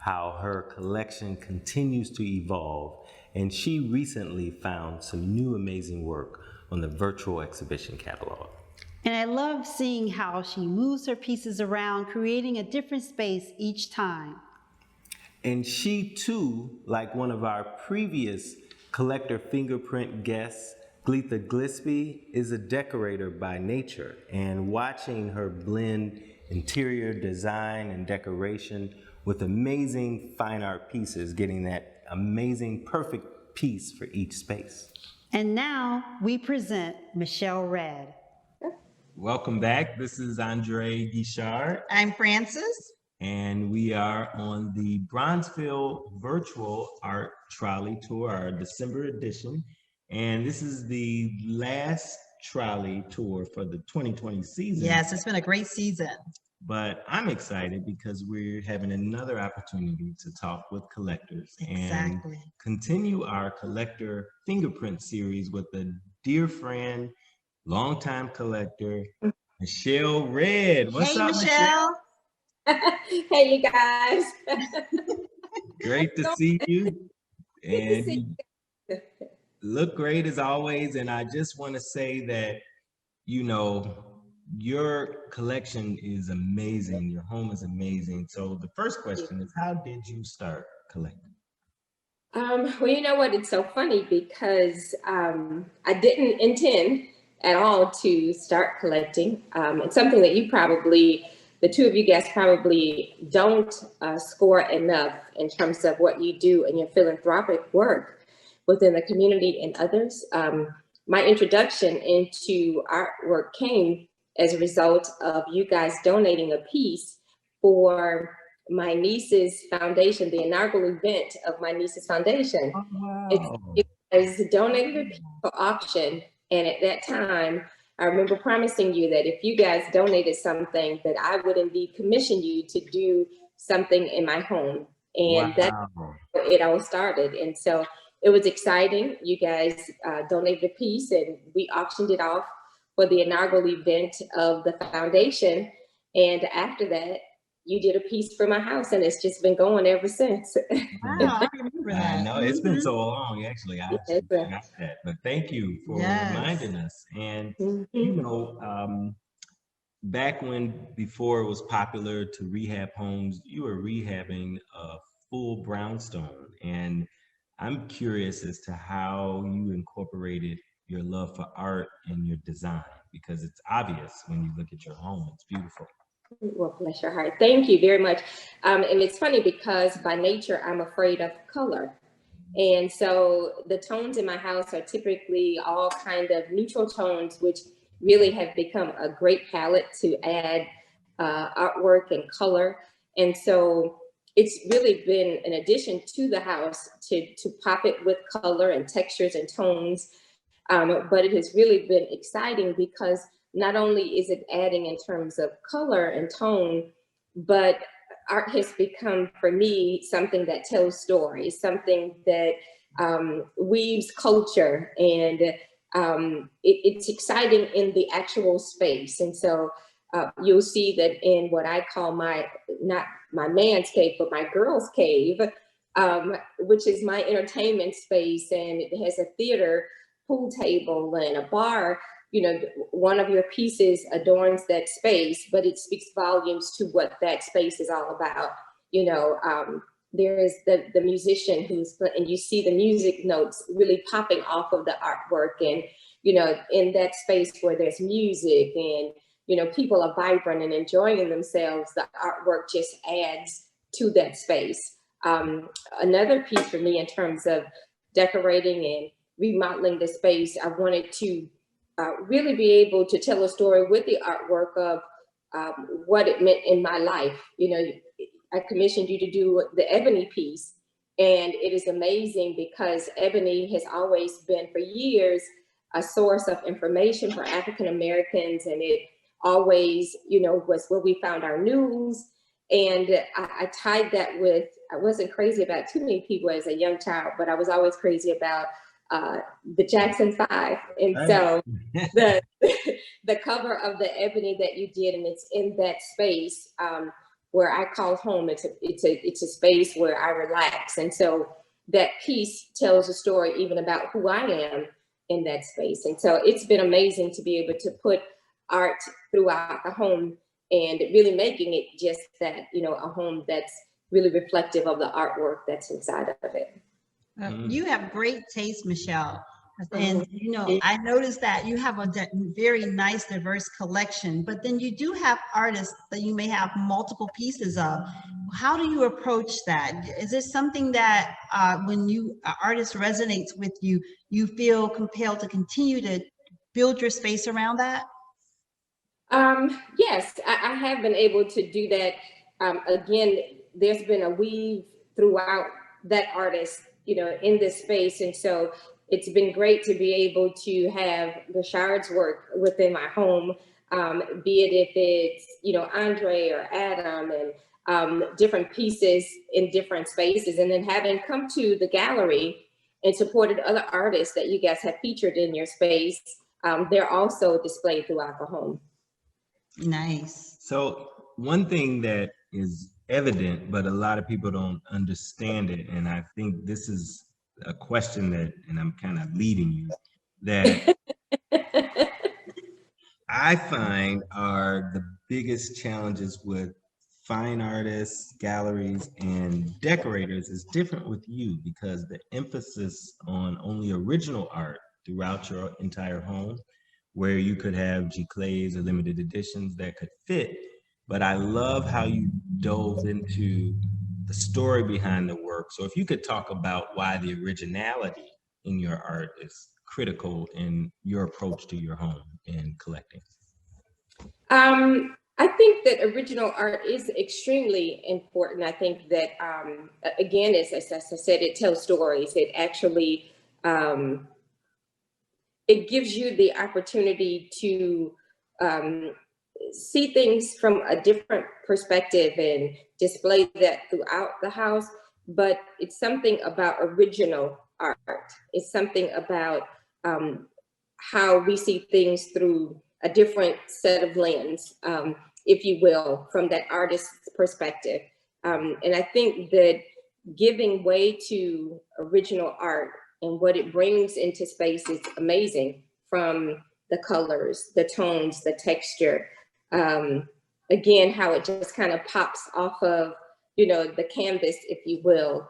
how her collection continues to evolve. And she recently found some new amazing work on the virtual exhibition catalog. And I love seeing how she moves her pieces around, creating a different space each time. And she too, like one of our previous collector fingerprint guests, Gletha Gillespie, is a decorator by nature. And watching her blend interior design and decoration with amazing fine art pieces, getting that amazing, perfect piece for each space. And now we present Michelle Red. Welcome back. This is Andre Guichard, I'm Frances. and we are on the Bronzeville Virtual Art Trolley Tour, our December edition. And this is the last trolley tour for the 2020 season. Yes, it's been a great season. But I'm excited because we're having another opportunity to talk with collectors Exactly. and continue our collector fingerprint series with a dear friend, longtime collector, Michelle Red. What's Hey, up, Michelle. Hey, you guys. Great to see you. Good to And see you look great as always. And I just want to say that, you know, your collection is amazing. Your home is amazing. So the first question is, how did you start collecting? Well, you know what? It's so funny because I didn't intend at all to start collecting. It's something that you probably, the two of you guys probably don't score enough in terms of what you do in your philanthropic work within the community and others. My introduction into artwork came as a result of you guys donating a piece for my niece's foundation, the inaugural event of my niece's foundation. Oh, wow. It was donated a piece for auction, and at that time, I remember promising you that if you guys donated something, that I would indeed commission you to do something in my home, and that's where it all started. And so it was exciting. You guys donated a piece, and we auctioned it off for the inaugural event of the foundation. And after that, you did a piece for my house, and it's just been going ever since. Wow, I remember that. I know it's been so long, actually. I actually forgot that, but thank you for reminding us. And you know, back when before it was popular to rehab homes, you were rehabbing a full brownstone, and I'm curious as to how you incorporated your love for art in your design, because it's obvious when you look at your home. It's beautiful. Well, bless your heart. Thank you very much. And it's funny because by nature, I'm afraid of color. And so the tones in my house are typically all kind of neutral tones, which really have become a great palette to add artwork and color. And so it's really been an addition to the house to pop it with color and textures and tones. But it has really been exciting because not only is it adding in terms of color and tone, but art has become, for me, something that tells stories, something that weaves culture, and it's exciting in the actual space. And so you'll see that in what I call not my man's cave, but my girl's cave, which is my entertainment space, and it has a theater, pool table, and a bar. You know, one of your pieces adorns that space, but it speaks volumes to what that space is all about. You know, there is the musician and you see the music notes really popping off of the artwork. And, you know, in that space where there's music and people are vibrant and enjoying themselves, the artwork just adds to that space. Another piece for me in terms of decorating and remodeling the space, I wanted to really be able to tell a story with the artwork of what it meant in my life. I commissioned you to do the ebony piece, and it is amazing because ebony has always been for years a source of information for African Americans, and it always, was where we found our news. And I tied that with, I wasn't crazy about too many people as a young child, but I was always crazy about the Jackson 5. And so the cover of the ebony that you did, and it's in that space where I call home. It's a space where I relax. And so that piece tells a story even about who I am in that space. And so it's been amazing to be able to put art throughout the home and really making it just that, a home that's really reflective of the artwork that's inside of it. You have great taste, Michelle. And, I noticed that you have a very nice, diverse collection, but then you do have artists that you may have multiple pieces of. How do you approach that? Is there something that when an artist resonates with you, you feel compelled to continue to build your space around that? Yes, I have been able to do that. Again, there's been a weave throughout that artist, in this space. And so it's been great to be able to have Rashard's work within my home, be it if it's, Andre or Adam, and different pieces in different spaces. And then having come to the gallery and supported other artists that you guys have featured in your space, they're also displayed throughout the home. Nice. So one thing that is evident, but a lot of people don't understand it, and I think this is a question that, and I'm kind of leading you, that I find are the biggest challenges with fine artists, galleries, and decorators is different with you, because the emphasis on only original art throughout your entire home, where you could have giclées or limited editions that could fit. But I love how you dove into the story behind the work. So if you could talk about why the originality in your art is critical in your approach to your home and collecting. I think that original art is extremely important. I think that, again, as I said, it tells stories. It actually, it gives you the opportunity to see things from a different perspective and display that throughout the house. But it's something about original art. It's something about how we see things through a different set of lens, if you will, from that artist's perspective. And I think that giving way to original art and what it brings into space is amazing, from the colors, the tones, the texture. Again, how it just kind of pops off of, the canvas, if you will.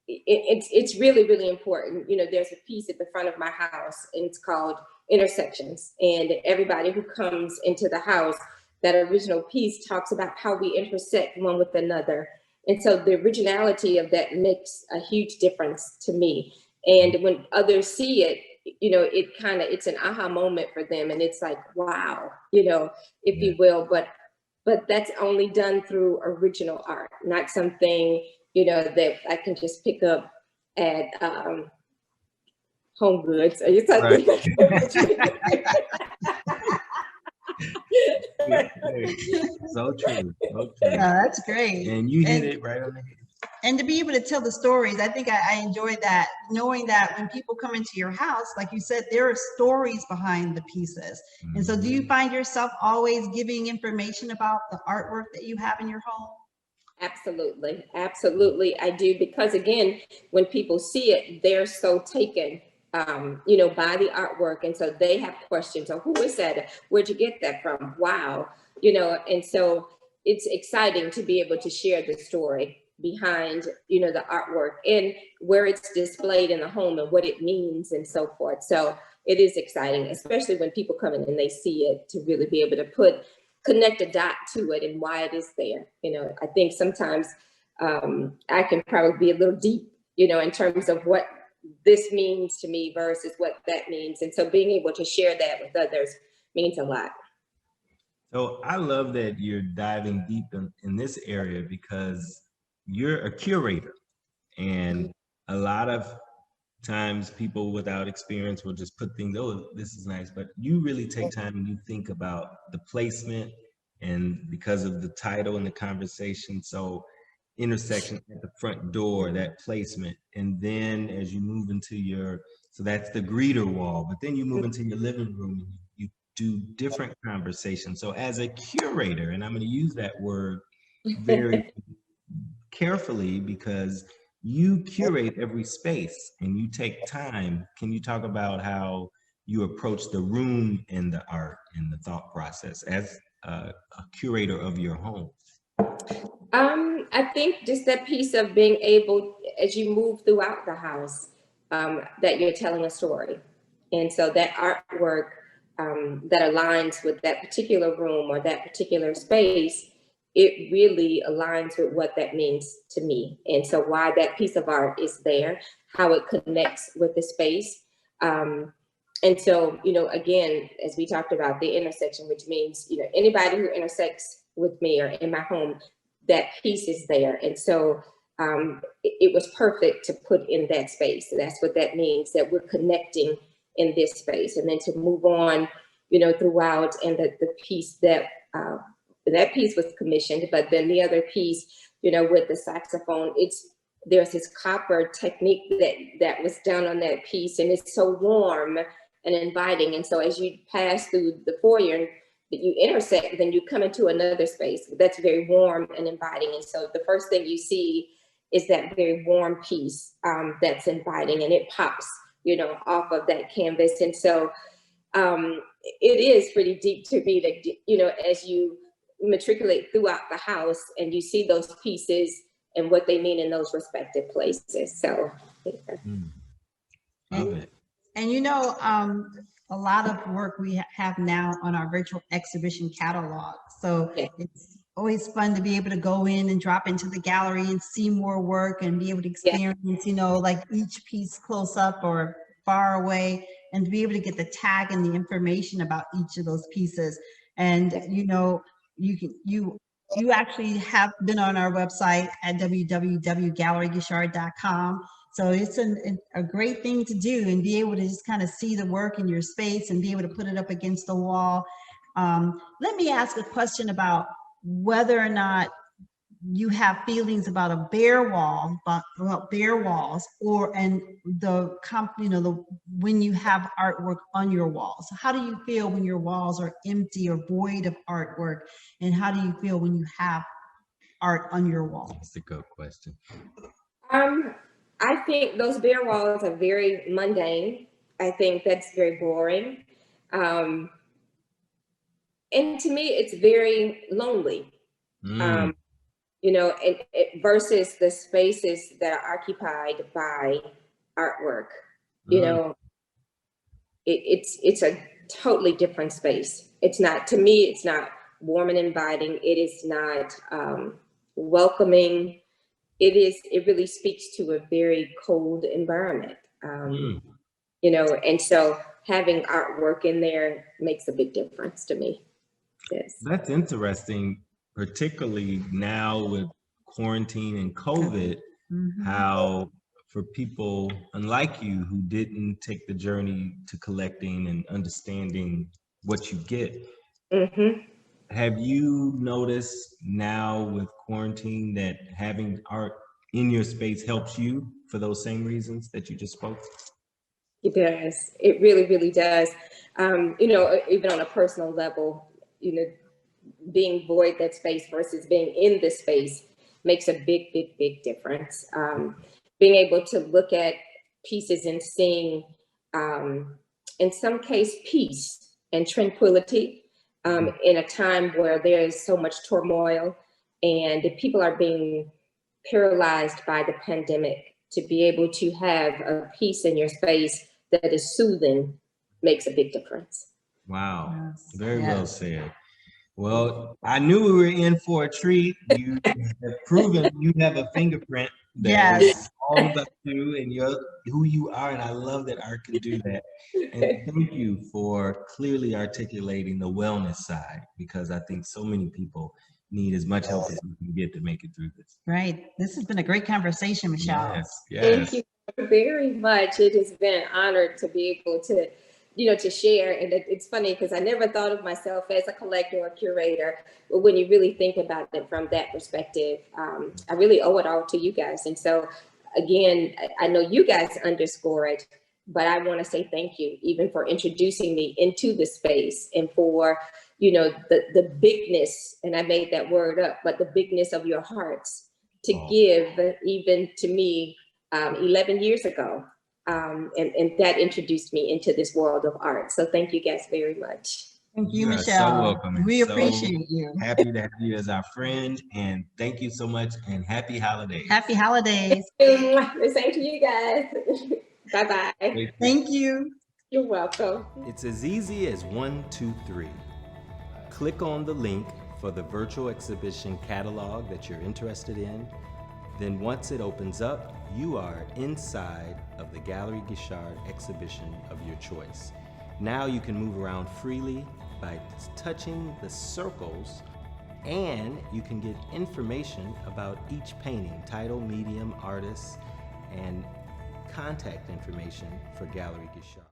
It's really, really important. There's a piece at the front of my house, and it's called Intersections. And everybody who comes into the house, that original piece talks about how we intersect one with another. And so the originality of that makes a huge difference to me. And when others see it, it's an aha moment for them. And it's like, wow, if you will, but that's only done through original art, not something, that I can just pick up at Home Goods or something. Right. So true. That's great. And you hit it right on the head. And to be able to tell the stories, I think I enjoy that, knowing that when people come into your house, like you said, there are stories behind the pieces. Mm-hmm. And so do you find yourself always giving information about the artwork that you have in your home? Absolutely. Absolutely. I do. Because again, when people see it, they're so taken, by the artwork. And so they have questions. Oh, who is that? Where'd you get that from? Wow. And so it's exciting to be able to share the story behind, you know, the artwork and where it's displayed in the home and what it means and so forth. So it is exciting, especially when people come in and they see it, to really be able to connect a dot to it and why it is there. You know, I think sometimes I can probably be a little deep, you know, in terms of what this means to me versus what that means. And so being able to share that with others means a lot. So I love that you're diving deep in this area, because you're a curator, and a lot of times people without experience will just put things, oh, this is nice, but you really take time and you think about the placement, and because of the title and the conversation, so intersection at the front door, that placement, and then as you move into so that's the greeter wall, but then you move into your living room and you do different conversations. So as a curator, and I'm going to use that word very carefully, because you curate every space and you take time. Can you talk about how you approach the room and the art and the thought process as a curator of your home? I think just that piece of being able, as you move throughout the house, that you're telling a story. And so that artwork that aligns with that particular room or that particular space, it really aligns with what that means to me. And so why that piece of art is there, how it connects with the space. And so, you know, again, as we talked about, the intersection, which means, you know, anybody who intersects with me or in my home, that piece is there. And so it was perfect to put in that space. So that's what that means, that we're connecting in this space. And then to move on, you know, throughout, and the piece that piece was commissioned, but then the other piece, you know, with the saxophone, there's this copper technique that was done on that piece, and it's so warm and inviting. And so as you pass through the foyer, you intersect, then you come into another space that's very warm and inviting. And so the first thing you see is that very warm piece that's inviting, and it pops, you know, off of that canvas. And so it is pretty deep to me that, you know, as you matriculate throughout the house and you see those pieces and what they mean in those respective places. So Love it. And you know, a lot of work we have now on our virtual exhibition catalog. So it's always fun to be able to go in and drop into the gallery and see more work and be able to experience, you know, like each piece close up or far away, and to be able to get the tag and the information about each of those pieces. And, you know, you actually have been on our website at www.galleryguichard.com. So it's a great thing to do, and be able to just kind of see the work in your space and be able to put it up against the wall. Let me ask a question about whether or not you have feelings about a bare wall, about bare walls, and when you have artwork on your walls. How do you feel when your walls are empty or void of artwork, and how do you feel when you have art on your walls? That's a good question. I think those bare walls are very mundane. I think that's very boring. And to me, it's very lonely. You know, versus the spaces that are occupied by artwork. You know, it's a totally different space. It's not, to me, it's not warm and inviting. It is not welcoming. It really speaks to a very cold environment. You know, and so having artwork in there makes a big difference to me. Yes. That's interesting, particularly now with quarantine and COVID, how for people unlike you who didn't take the journey to collecting and understanding what you get, have you noticed now with quarantine that having art in your space helps you for those same reasons that you just spoke? It does. It really, really does. You know, even on a personal level, you know, being void that space versus being in this space makes a big, big, big difference. Being able to look at pieces and seeing, in some case, peace and tranquility in a time where there is so much turmoil and people are being paralyzed by the pandemic, to be able to have a piece in your space that is soothing makes a big difference. Wow, very well said. Well, I knew we were in for a treat. You have proven you have a fingerprint that Yes. all about you and who you are, and I love that art can do that. And thank you for clearly articulating the wellness side, because I think so many people need as much help as we can get to make it through this. Right. This has been a great conversation, Michelle. Yes, Thank yes. you very much. It has been an honor to be able to, to share. And it's funny because I never thought of myself as a collector or curator, but when you really think about it from that perspective, I really owe it all to you guys. And so again, I know you guys underscore it, but I want to say thank you even for introducing me into the space and for, the bigness, and I made that word up, but the bigness of your hearts to give even to me 11 years ago. And that introduced me into this world of art. So thank you guys very much. Thank you, are Michelle. so welcome. We So appreciate you. Happy to have you as our friend, and thank you so much, and happy holidays. Happy holidays. The same to you guys. Bye-bye. Thank you. You're welcome. It's as easy as 1, 2, 3. Click on the link for the virtual exhibition catalog that you're interested in. Then once it opens up, you are inside of the Gallery Guichard exhibition of your choice. Now you can move around freely by touching the circles, and you can get information about each painting, title, medium, artist, and contact information for Gallery Guichard.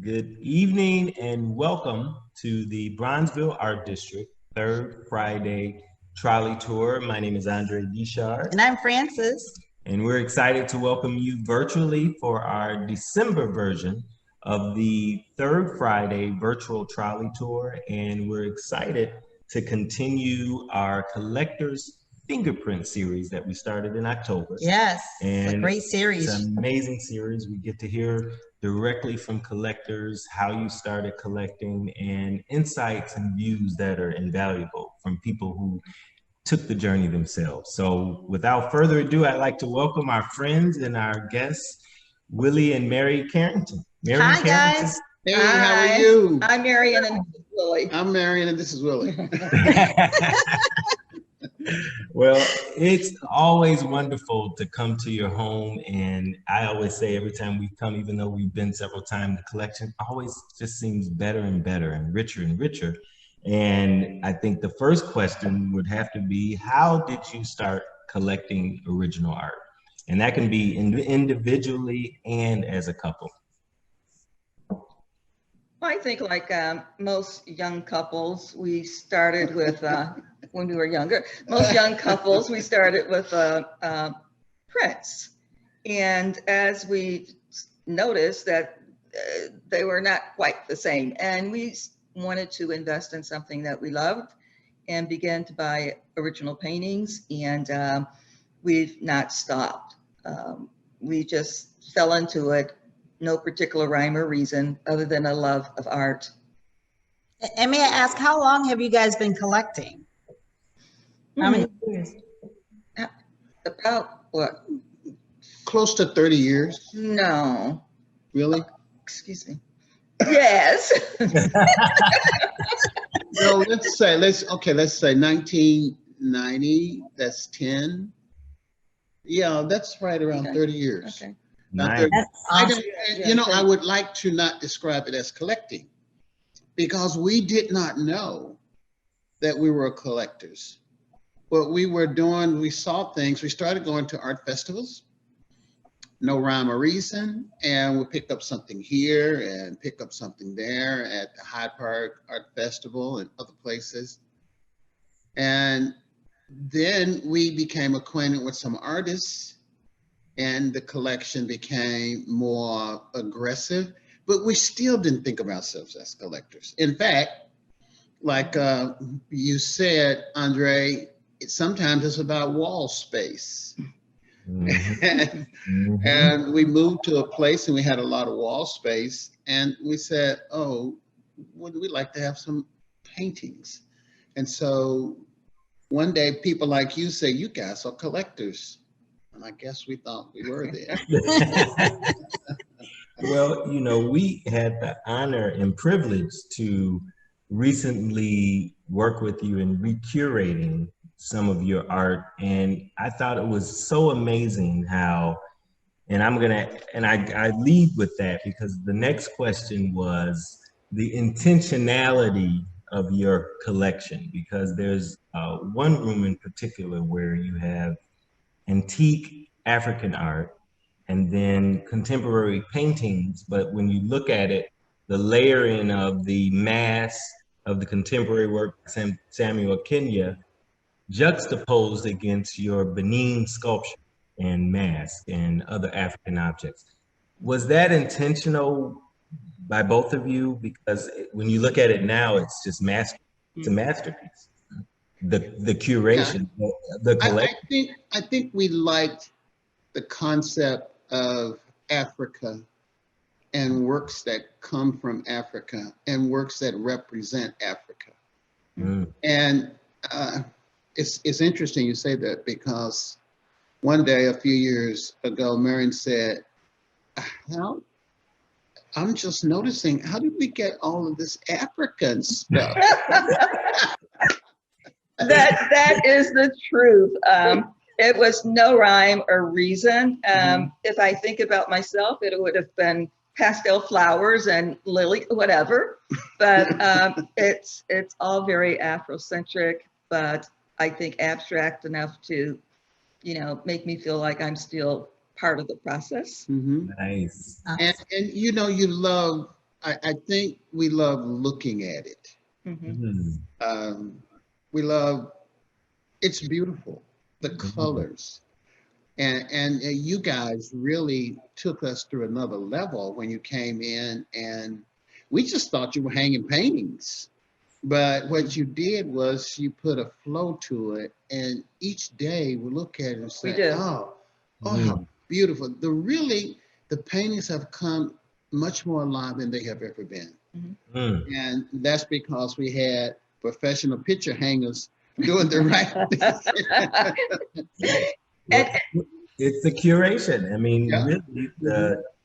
Good evening and welcome to the Bronzeville Art District Third Friday Trolley Tour. My name is Andre Guichard. And I'm Frances. And we're excited to welcome you virtually for our December version of the Third Friday Virtual Trolley Tour. And we're excited to continue our Collectors Fingerprint series that we started in October. Yes, and it's a great series. It's an amazing series. We get to hear directly from collectors how you started collecting, and insights and views that are invaluable from people who took the journey themselves. So without further ado, I'd like to welcome our friends and our guests, Willie and Mary Carrington. Mary Hi, Carrington. guys. Hey, Hi. how are you? I'm Marion and this is Willie. I'm Marion and this is Willie. Well, it's always wonderful to come to your home, and I always say every time we come, even though we've been several times, the collection always just seems better and better and richer. And I think the first question would have to be, how did you start collecting original art? And that can be individually and as a couple. I think like most young couples, we started with, when we were younger, most young couples, we started with prints. And as we noticed that they were not quite the same, and we wanted to invest in something that we loved and began to buy original paintings, and we've not stopped. We just fell into it. No particular rhyme or reason other than a love of art. And may I ask, how long have you guys been collecting? How many years? About what? Close to 30 years. No. Really? Excuse me. Yes. No, let's say 1990, that's 10. Yeah, that's right around 30 years. Okay. Nice. I would like to not describe it as collecting, because we did not know that we were collectors. What we were doing, we saw things, we started going to art festivals, no rhyme or reason, and we picked up something here and pick up something there at the Hyde Park Art Festival and other places. And then we became acquainted with some artists, and the collection became more aggressive, but we still didn't think of ourselves as collectors. In fact, like you said, Andre, sometimes it's about wall space. Mm-hmm. And we moved to a place and we had a lot of wall space, and we said, oh, would we like to have some paintings? And so one day people like you say, you guys are collectors. And I guess we thought we were there. Well, you know, we had the honor and privilege to recently work with you in recurating some of your art. And I thought it was so amazing how, and I lead with that because the next question was the intentionality of your collection, because there's one room in particular where you have antique African art and then contemporary paintings. But when you look at it, the layering of the mass of the contemporary work, Samuel Kenya, juxtaposed against your Benin sculpture and mask and other African objects. Was that intentional by both of you? Because when you look at it now, it's just it's a masterpiece. The curation, the collection. I think we liked the concept of Africa and works that come from Africa and works that represent Africa. And it's interesting you say that, because one day a few years ago, Marion said, I'm just noticing, how did we get all of this African stuff? That is the truth. It was no rhyme or reason. If I think about myself, it would have been pastel flowers and lily, whatever. But it's all very Afrocentric, but I think abstract enough to, you know, make me feel like I'm still part of the process. Nice. And you know, you love, I think we love looking at it. We love, it's beautiful, the colors. And you guys really took us through another level when you came in, and we just thought you were hanging paintings. But what you did was you put a flow to it, and each day we look at it and say, oh, how beautiful. The paintings have come much more alive than they have ever been. And that's because we had professional picture hangers doing the right thing. It's the curation. I mean, really,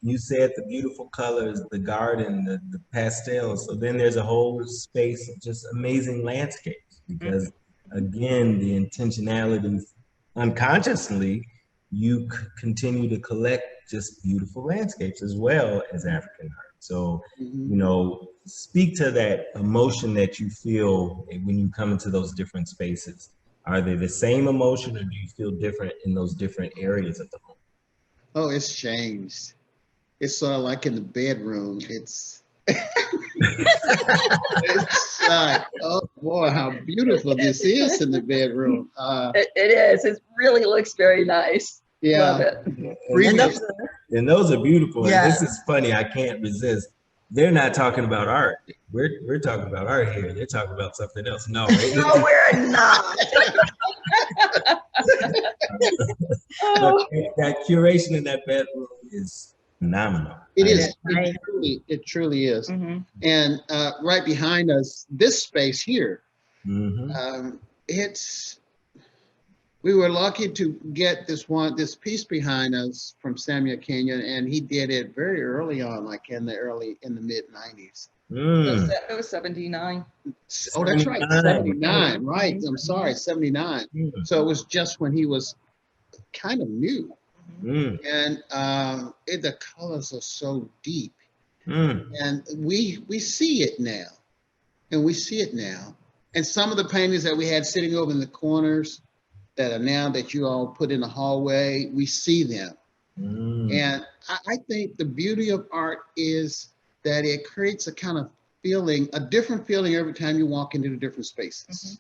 you said the beautiful colors, the garden, the pastels. So then there's a whole space of just amazing landscapes, because again, the intentionality, unconsciously, you continue to collect just beautiful landscapes as well as African art. So, you know, speak to that emotion that you feel when you come into those different spaces. Are they the same emotion, or do you feel different in those different areas of the home? Oh, it's changed. It's sort of like in the bedroom. It's like, oh boy, how beautiful this is in the bedroom. It is. It really looks very nice. Yeah. Love it. And those are beautiful. Yeah. And this is funny. I can't resist. They're not talking about art. We're talking about art here. They're talking about something else. No, no, we're not. That curation in that bedroom is phenomenal. It is. It truly is. And right behind us, this space here, we were lucky to get this piece behind us from Samuel Kenya, and he did it very early on, like in the mid 90s. It was 79. Oh, that's right, 79, right. I'm sorry, 79. So it was just when he was kind of new. And the colors are so deep. And we see it now. And some of the paintings that we had sitting over in the corners that are now that you all put in the hallway, we see them. And I think the beauty of art is that it creates a kind of feeling, a different feeling every time you walk into the different spaces.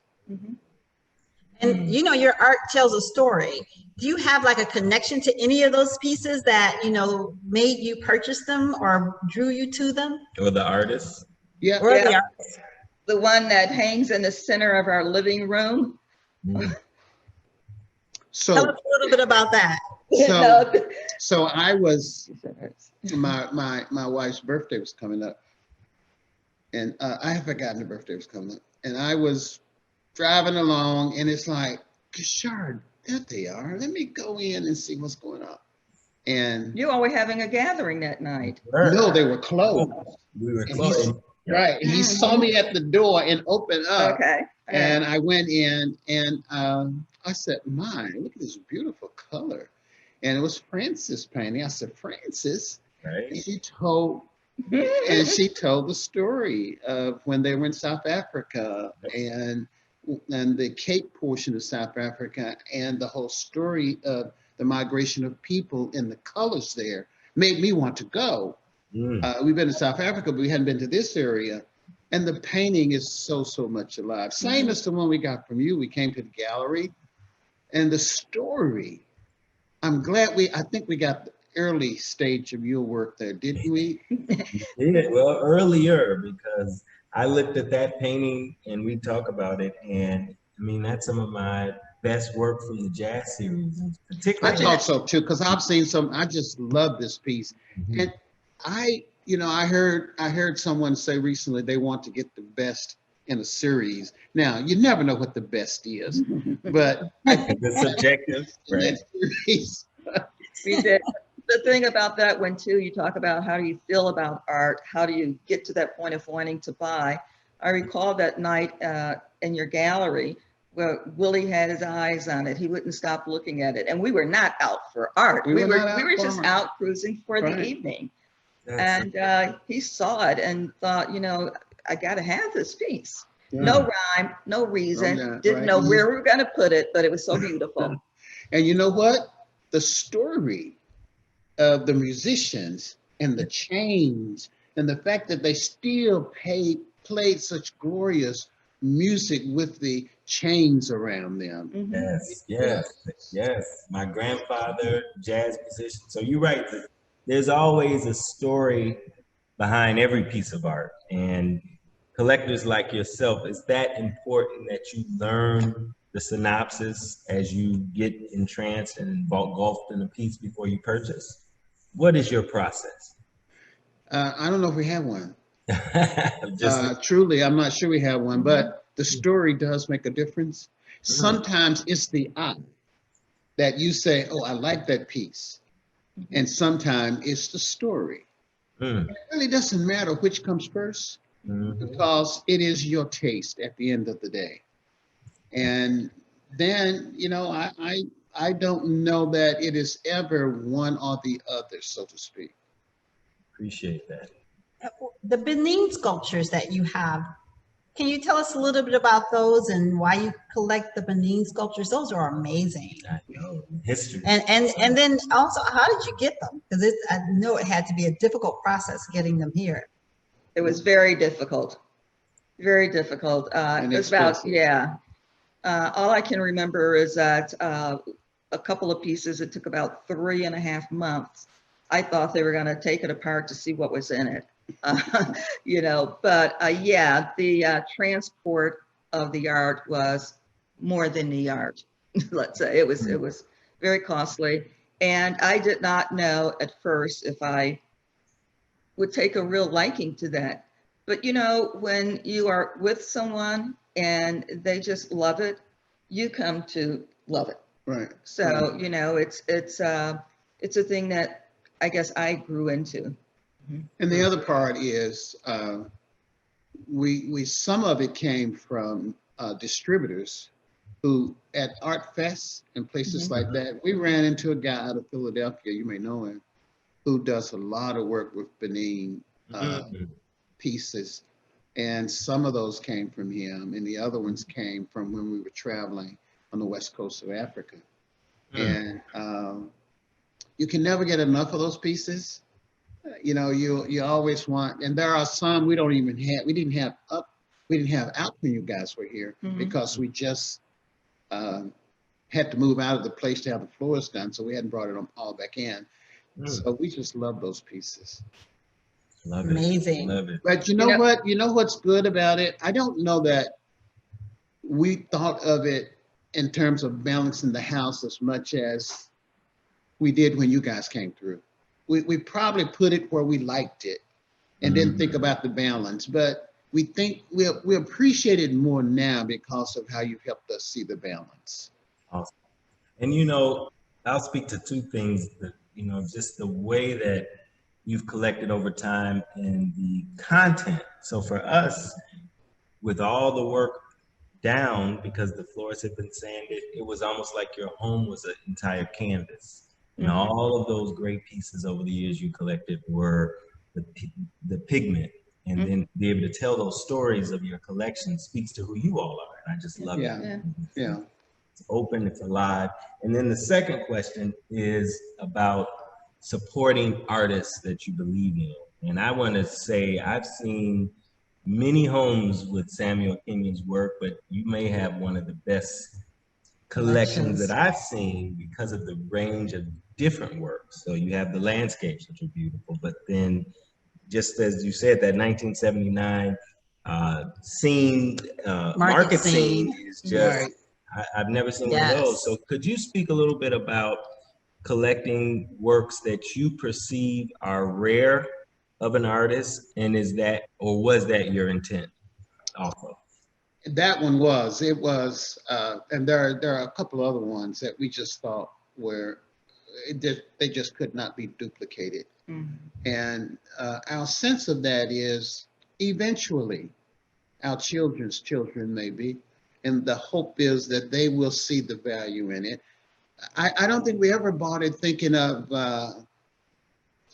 And you know, your art tells a story. Do you have like a connection to any of those pieces that, you know, made you purchase them or drew you to them? Or the artist? Yeah. Or the artist. The one that hangs in the center of our living room. So tell us a little bit about that. So I was, my wife's birthday was coming up, and I had forgotten her birthday was coming up, and I was driving along, and it's like, Gashard, there they are. Let me go in and see what's going on. And You all were having a gathering that night. no, they were closed. We were And close. right. He saw me at the door and opened up. Okay. And I went in and I said, my, look at this beautiful color. And it was Frances painting. I said, Frances? Right. And she told the story of when they were in South Africa and the Cape portion of South Africa, and the whole story of the migration of people and the colors there made me want to go. We've been to South Africa, but we hadn't been to this area. And the painting is so much alive. Same as the one we got from you. We came to the gallery, and the story, I'm glad I think we got the early stage of your work there, didn't we? Yeah, well, earlier, because I looked at that painting and we talk about it, and I mean, that's some of my best work from the jazz series, particularly. I thought so too, because I've seen some, I just love this piece. And I heard someone say recently they want to get the best in a series. Now, you never know what the best is, but it's subjective, right? We did. The thing about that one too, you talk about how do you feel about art? How do you get to that point of wanting to buy? I recall that night in your gallery where Willie had his eyes on it. He wouldn't stop looking at it. And we were not out for art. We were just out cruising for the evening. And he saw it and thought, I got to have this piece. Yeah. No rhyme, no reason. Didn't know where we were going to put it, but it was so beautiful. And you know what? The story of the musicians and the chains and the fact that they still played such glorious music with the chains around them. Yes. My grandfather, jazz musician. So you're right. There's always a story behind every piece of art, and collectors like yourself, is that important that you learn the synopsis as you get entranced and engulfed in a piece before you purchase? What is your process? I don't know if we have one. Truly, I'm not sure we have one, but the story does make a difference. Sometimes it's the eye that you say, oh, I like that piece. And sometimes it's the story. It really doesn't matter which comes first, because it is your taste at the end of the day. And then, I don't know that it is ever one or the other, so to speak. Appreciate that. The Benin sculptures that you have, can you tell us a little bit about those and why you collect the Benin sculptures? Those are amazing. I know. History. And then also, how did you get them? Because I know it had to be a difficult process getting them here. It was very difficult. Very difficult. It was about, all I can remember is that a couple of pieces, it took about 3.5 months. I thought they were going to take it apart to see what was in it. But the transport of the art was more than the art. Let's say it was very costly, and I did not know at first if I would take a real liking to that. But when you are with someone and they just love it, you come to love it. Right. So it's a thing that I guess I grew into. And the other part is we some of it came from distributors who at art fests and places like that. We ran into a guy out of Philadelphia, you may know him, who does a lot of work with Benin pieces. And some of those came from him, and the other ones came from when we were traveling on the west coast of Africa. And you can never get enough of those pieces. You always want, and there are some we didn't have out when you guys were here, because we just had to move out of the place to have the floors done, so we hadn't brought it all back in. So we just love those pieces. Love it. Amazing. Love it. But you know what? You know what's good about it? I don't know that we thought of it in terms of balancing the house as much as we did when you guys came through. We probably put it where we liked it and didn't think about the balance. But we think we appreciate it more now because of how you've helped us see the balance. Awesome. And you know, I'll speak to two things that, you know, just the way that you've collected over time and the content. So for us, with all the work down, because the floors had been sanded, it was almost like your home was an entire canvas. And all of those great pieces over the years you collected were the pigment. And then to be able to tell those stories of your collection speaks to who you all are. And I just love it. Yeah. It's open, it's alive. And then the second question is about supporting artists that you believe in. And I want to say I've seen many homes with Samuel Kenyon's work, but you may have one of the best collections that I've seen because of the range of different works. So you have the landscapes, which are beautiful, but then just as you said, that 1979 scene, market scene is just, I've never seen one of those. So could you speak a little bit about collecting works that you perceive are rare of an artist, and is that, or was that your intent also? That one was, it was, and there are a couple other ones that we just thought were, they just could not be duplicated. And our sense of that is eventually our children's children maybe, and the hope is that they will see the value in it. I don't think we ever bought it thinking of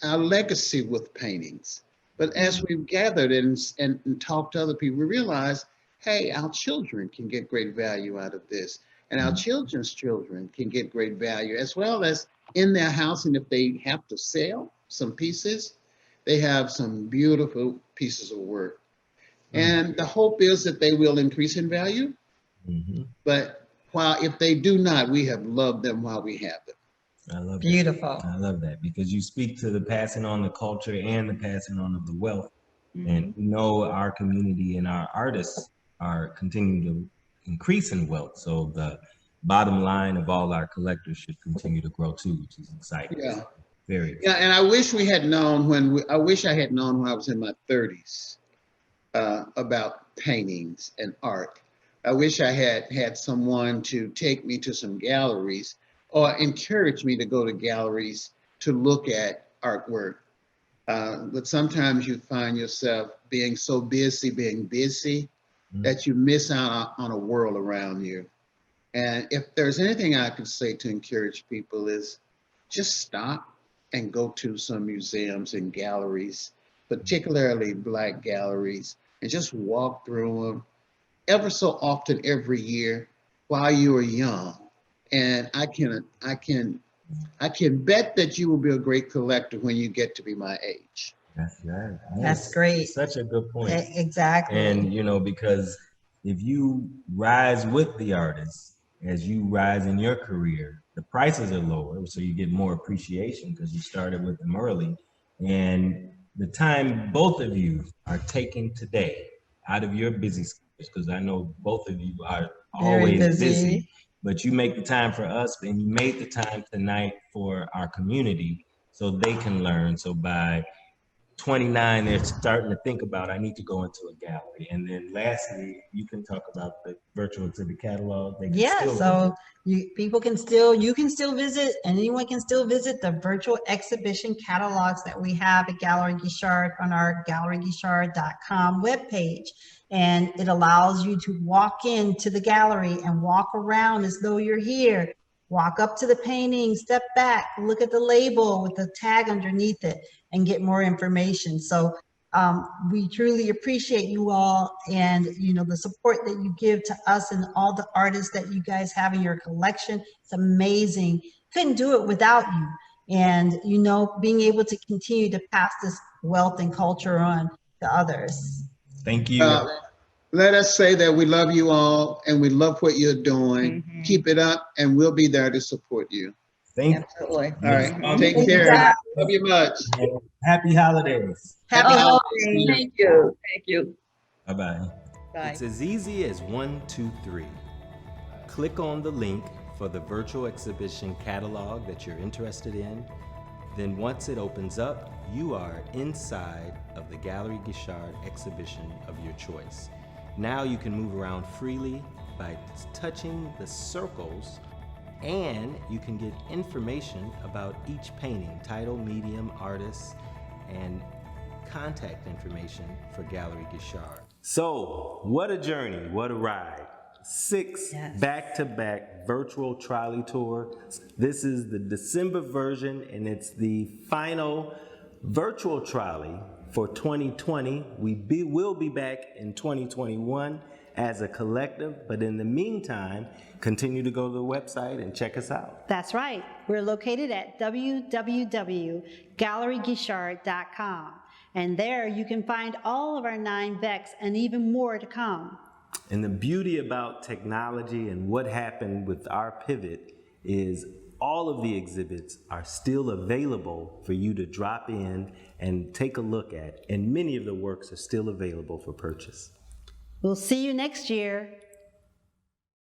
our legacy with paintings. But as we've gathered and talked to other people, we realize, hey, our children can get great value out of this. And our children's children can get great value, as well as in their house. And if they have to sell some pieces, they have some beautiful pieces of work. And the hope is that they will increase in value. But while if they do not, we have loved them while we have them. I love Beautiful. that. I love that, because you speak to the passing on the culture and the passing on of the wealth. And we know our community and our artists are continuing to increase in wealth. So the bottom line of all our collectors should continue to grow too, which is exciting. Yeah. Very exciting. Yeah, and I wish we had known I wish I had known when I was in my 30s about paintings and art. I wish I had someone to take me to some galleries or encourage me to go to galleries to look at artwork. But sometimes you find yourself being so busy, that you miss out on a world around you. And if there's anything I could say to encourage people is just stop and go to some museums and galleries, particularly Black galleries, and just walk through them ever so often every year while you are young. And I can bet that you will be a great collector when you get to be my age. That's right. That's great. Such a good point. Exactly. And, you know, because if you rise with the artist, as you rise in your career, the prices are lower, so you get more appreciation because you started with them early. And the time both of you are taking today out of your busy schedules, because I know both of you are always busy, but you make the time for us, and you made the time tonight for our community so they can learn. So by 29, they're starting to think about, I need to go into a gallery. And then lastly, you can talk about the virtual exhibit catalog. So you can still visit, anyone can still visit the virtual exhibition catalogs that we have at Gallery Guichard on our galleryguichard.com webpage. And it allows you to walk into the gallery and walk around as though you're here. Walk up to the painting, step back, look at the label with the tag underneath it, and get more information. So we truly appreciate you all, and the support that you give to us and all the artists that you guys have in your collection. It's amazing. Couldn't do it without you. And being able to continue to pass this wealth and culture on to others. Thank you. Let us say that we love you all and we love what you're doing. Keep it up, and we'll be there to support you. Thank you. Absolutely. All right. Take care. Love you much. Happy holidays. Happy holidays. Thank you. Thank you. Bye-bye. Bye. It's as easy as 1, 2, 3. Click on the link for the virtual exhibition catalog that you're interested in. Then once it opens up, you are inside of the Gallery Guichard exhibition of your choice. Now you can move around freely by touching the circles, and you can get information about each painting, title, medium, artist, and contact information for Gallery Guichard. So, what a journey, what a ride. 6 back-to-back virtual trolley tours. This is the December version, and it's the final virtual trolley for 2020. We will be back in 2021 as a collective, but in the meantime, continue to go to the website and check us out. That's right. We're located at www.galleryguichard.com, and there you can find all of our 9 Vecs and even more to come. And the beauty about technology and what happened with our pivot is all of the exhibits are still available for you to drop in and take a look at, and many of the works are still available for purchase. We'll see you next year.